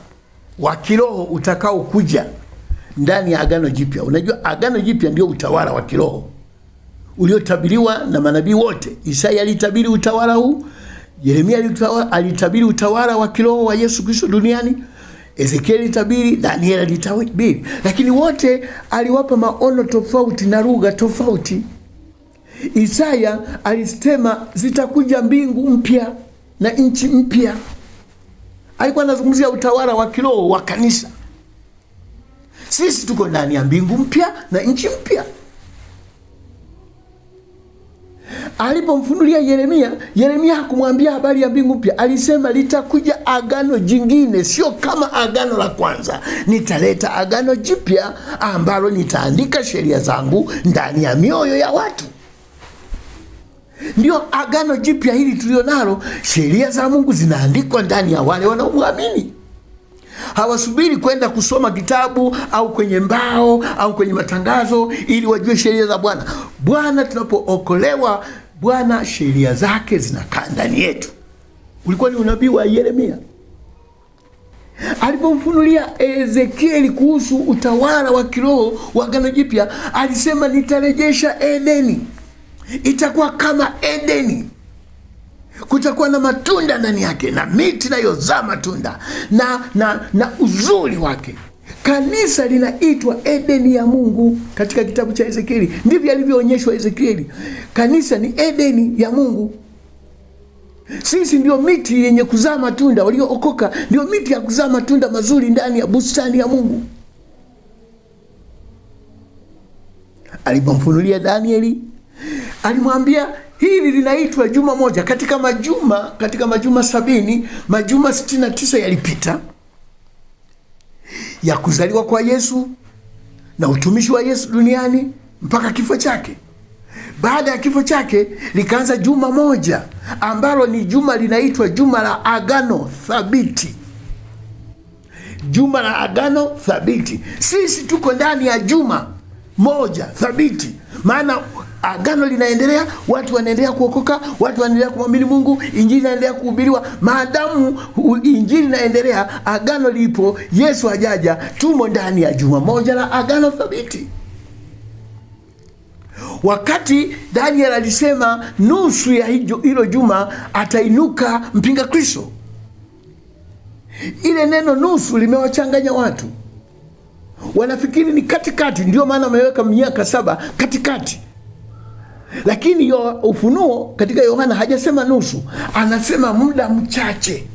wa kiroho utakao kuja ndani ya Agano Jipya. Unajua Agano Jipya ndio utawala wa kiroho uliotabiriwa na manabii wote. Isaya alitabiri utawala huu, Yeremia alitabiri utawala wa kiroho wa Yesu Kristo duniani, Ezekieli alitabiri, Danieli alitabiri. Lakini wote aliwapa maono tofauti na lugha tofauti. Isaya alisema zitakuja mbingu mpya na nchi mpya. Alikuwa anazungumzia utawala wa kiroho wa kanisa. Sisi tuko ndani ya mbingu mpya na nchi mpya. Alipomfunulia Yeremia hakumwambia habari ya mbingu mpya. Alisema litakuja agano jingine, sio kama agano la kwanza. Nitaleta agano jipya ambalo nitaandika sheria zangu ndani ya mioyo ya watu. Ndio agano jipya hili tulionalo. Sheria za Mungu zinaandikwa ndani ya wale wanaomwamini. Hawasubiri kwenda kusoma kitabu au kwenye mbao au kwenye matangazo ili wajue sheria za Bwana. Bwana, tunapookolewa, Bwana sheria zake zinakaa ndani yetu. Ulikuwa ni unabii wa Yeremia. Alipomfunulia Ezekieli kuhusu utawala wa kiroho wa agano jipya, alisema nitarejesha Edeni. Itakuwa kama Edeni. Kutakuwa na matunda ndani yake na miti inayozaa matunda na uzuri wake. Kanisa linaitwa Edeni ya Mungu katika kitabu cha Ezekieli. Ndivyo alivyoonyeshwa Ezekieli. Kanisa ni Edeni ya Mungu. Sisi ndio miti yenye kuzaa matunda. Waliookoka ndio miti ya kuzaa matunda mazuri ndani ya bustani ya Mungu. Alipomfunulia Danieli, alimwambia hili linaitwa juma moja. Katika majuma 70, majuma 69 yalipita ya kuzaliwa kwa Yesu na utumishi wa Yesu duniani mpaka kifo chake. Baada ya kifo chake likaanza juma moja ambalo ni juma linaitwa juma la agano thabiti. juma la agano thabiti. Sisi tuko ndani ya juma moja thabiti, maana agano linaendelea, watu wanaendelea kuokoka, watu wanaendelea kumwamini Mungu, injili inaendelea kuhubiriwa. Maadamu injili inaendelea, agano lipo, Yesu hajaja, tumo ndani ya juma moja la agano thabiti. Wakati Daniel alisema nusu ya hilo juma atainuka mpinga Kristo, ile neno nusu limewachanganya watu. Wanafikiri ni katikati, ndio maana ameweka miaka 7 katikati. Lakini Ufunuo katika Yohana hajasema nusu, anasema muda mchache.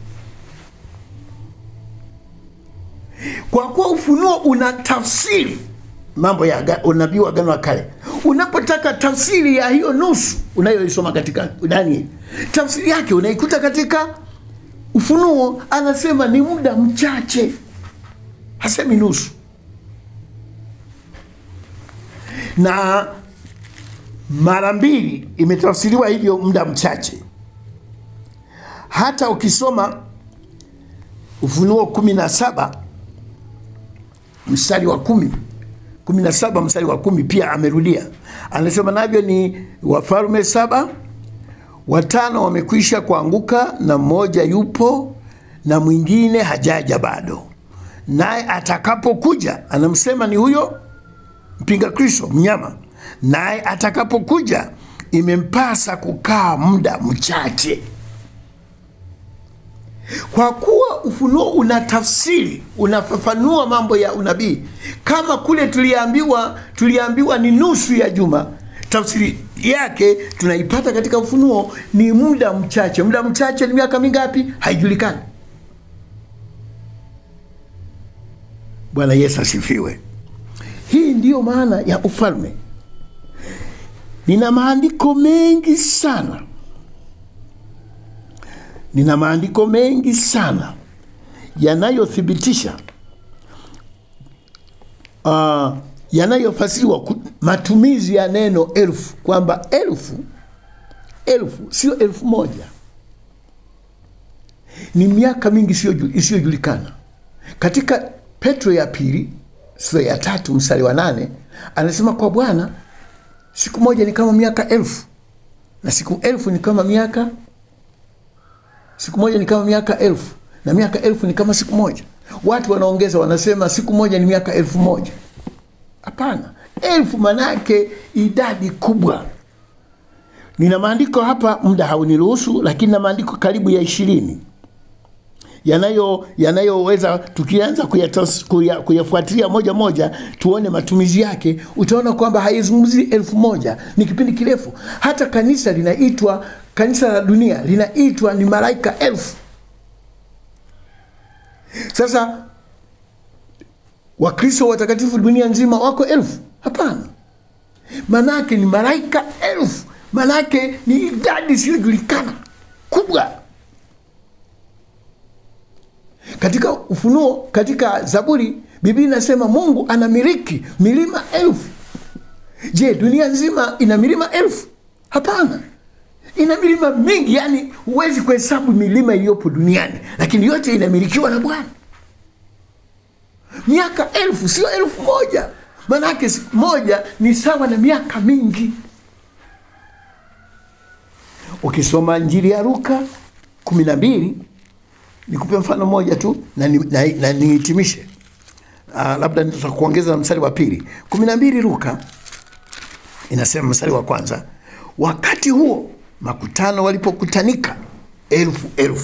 Kwa kuwa Ufunuo una tafsiri mambo ya unabii wa agano la kale, unapotaka tafsiri ya hiyo nusu unayoisoma katika Daniel, tafsiri yake unaikuta katika Ufunuo. Anasema ni muda mchache, hasemi nusu. Na mara mbili imetafsiriwa hivyo, muda mchache. Hata ukisoma Ufunuo 17 mstari wa 10, 17 mstari wa 10 pia amerudia. Anasema navyo ni wafalme 7, 5 wamekwisha kuanguka na mmoja yupo na mwingine hajaja bado. Naye atakapokuja, anamsema ni huyo mpinga Kristo, mnyama. Naye atakapokuja imempasa kukaa muda mchache. Kwa kuwa Ufunuo una tafsiri, unafafanua mambo ya unabii. Kama kule tuliambiwa ni nusu ya juma, tafsiri yake tunaipata katika Ufunuo ni muda mchache. Muda mchache ni miaka mingapi? Haijulikani. Bwana Yesu asifiwe. Hii ndiyo maana ya ufalme. Nina maandiko mengi sana, yanayothibitisha yanayofasiriwa matumizi ya neno 1000, kwamba 1000 sio 1000, ni miaka mingi isiyojulikana. Katika Petro ya pili sura ya 3 mstari wa 8 anasema kwa Bwana siku moja ni kama miaka 1000, na siku 1000 ni kama miaka, siku moja ni kama miaka 1000, na miaka 1000 ni kama siku moja. Watu wanaongeza, wanasema siku moja ni miaka 1000. Hapana, 1000 manake idadi kubwa. Nina maandiko hapa, muda hauniruhusu, lakini na maandiko karibu ya 20 yanayoweza tukianza kuyafuatilia moja moja tuone matumizi yake, utaona kwamba haizungumzi 1000. Ni kipindi kirefu. Hata kanisa linaitwa, kanisa la dunia linaitwa ni malaika 1000. Sasa Wakristo watakatifu dunia nzima wako 1000? Hapana. Manake ni malaika 1000. Manake ni idadi isiyojulikana kubwa. Katika Ufunuo, katika Zaburi, Biblia inasema Mungu anamiliki milima 1000. Je, dunia nzima ina milima 1000? Hapana. Ina milima mingi, yani huwezi kuhesabu milima iliyopo duniani, lakini yote inamilikiwa na Bwana. Miaka 1000 sio 1000. Manake siku moja ni sawa na miaka mingi. Ukisoma Injili ya Luka 12, nikupe mfano moja tu na nihitimishe. Labda nitakuongeza na mstari wa 2. 12 Luka inasema mstari wa 1, wakati huo makutano walipokutanika 1000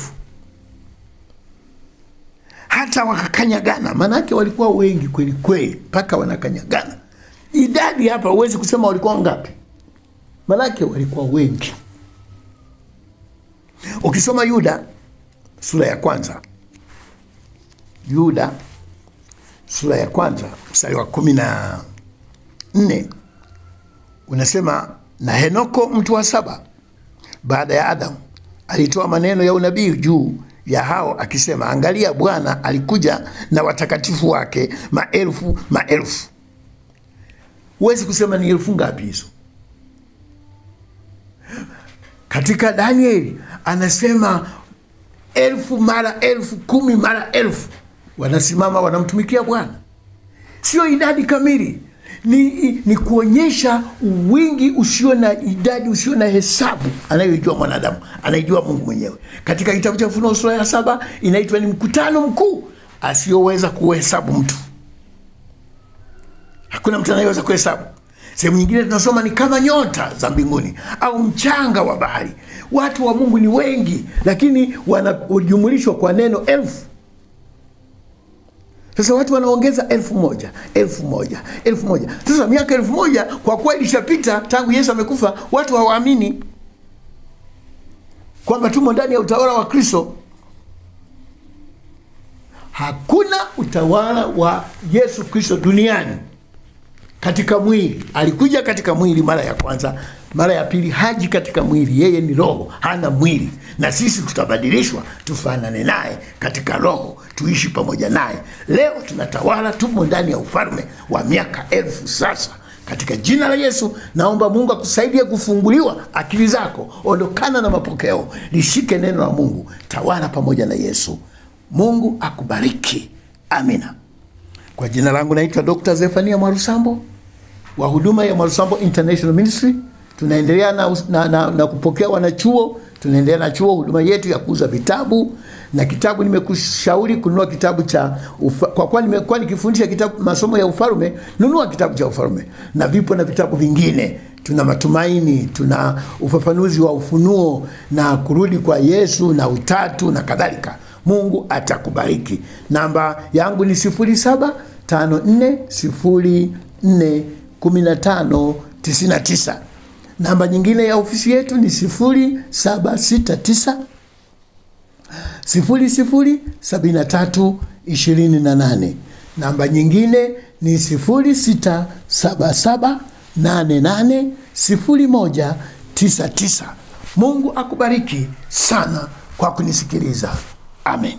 hata wakakanyagana. Manake walikuwa wengi kweli kweli, mpaka wanakanyagana. Idadi hapa huwezi kusema walikuwa ngapi, manake walikuwa wengi. Ukisoma Yuda sura ya 1, Yuda sura ya 1 mstari wa 14 unasema, na Henoko mtu wa 7 baada ya Adamu alitoa maneno ya unabii juu ya hao akisema, angalia Bwana alikuja na watakatifu wake maelfu maelfu. Huwezi kusema ni elfu ngapi hizo. Katika Danieli anasema 1000 mara 1000, 10 mara 1000. wanasimama wanamtumikia Bwana. Sio idadi kamili, ni kuonyesha wingi usio na idadi, usio na hesabu, anayojua mwanadamu, anayejua Mungu mwenyewe. Katika kitabu cha Ufunuo sura ya 7 inaitwa ni mkutano mkuu asiyoweza kuhesabu mtu. Hakuna mtu anayeweza kuhesabu. Sehemu nyingine tunasoma ni kama nyota za mbinguni au mchanga wa bahari. Watu wa Mungu ni wengi, lakini wanajumulishwa kwa neno 1000. Sasa watu wanaongeza 1000, 1000, 1000. Sasa miaka 1000 kwa kweli ilishapita tangu Yesu amekufa. Watu hawaamini kwamba tumo ndani ya utawala wa Kristo. Hakuna utawala wa Yesu Kristo duniani katika mwili. Alikuja katika mwili mara ya kwanza, mara ya pili haji katika mwili. Yeye ni roho, hana mwili. Na sisi tutabadilishwa tufanane naye katika roho, tuishi pamoja naye. Leo tunatawala, tumo ndani ya ufalme wa miaka 1000 sasa. Katika jina la Yesu naomba Mungu akusaidie kufunguliwa akili zako. Ondokana na mapokeo, lishike neno la Mungu, tawala pamoja na Yesu. Mungu akubariki. Amina. Kwa jina langu naitwa Dr. Zefania Mwarusambo wa huduma ya Mwarusambo International Ministry. Tunaendelea na kupokea wanachuo. Tunaendelea na chuo, huduma yetu ya kuuza vitabu. Na kitabu nimekushauri kununua kitabu cha kwa kuwa nimekuwa nikifundisha kitabu masomo ya ufalme, nunua kitabu cha ufalme. Na vipo na vitabu vingine. Tuna matumaini, tuna ufafanuzi wa ufunuo na kurudi kwa Yesu na utatu na kadhalika. Mungu atakubariki. Namba yangu ni 0754041599. Namba nyingine ya ofisi yetu ni 0769 007328. Namba nyingine ni 0677880199. Mungu akubariki sana kwa kunisikiliza. Amen.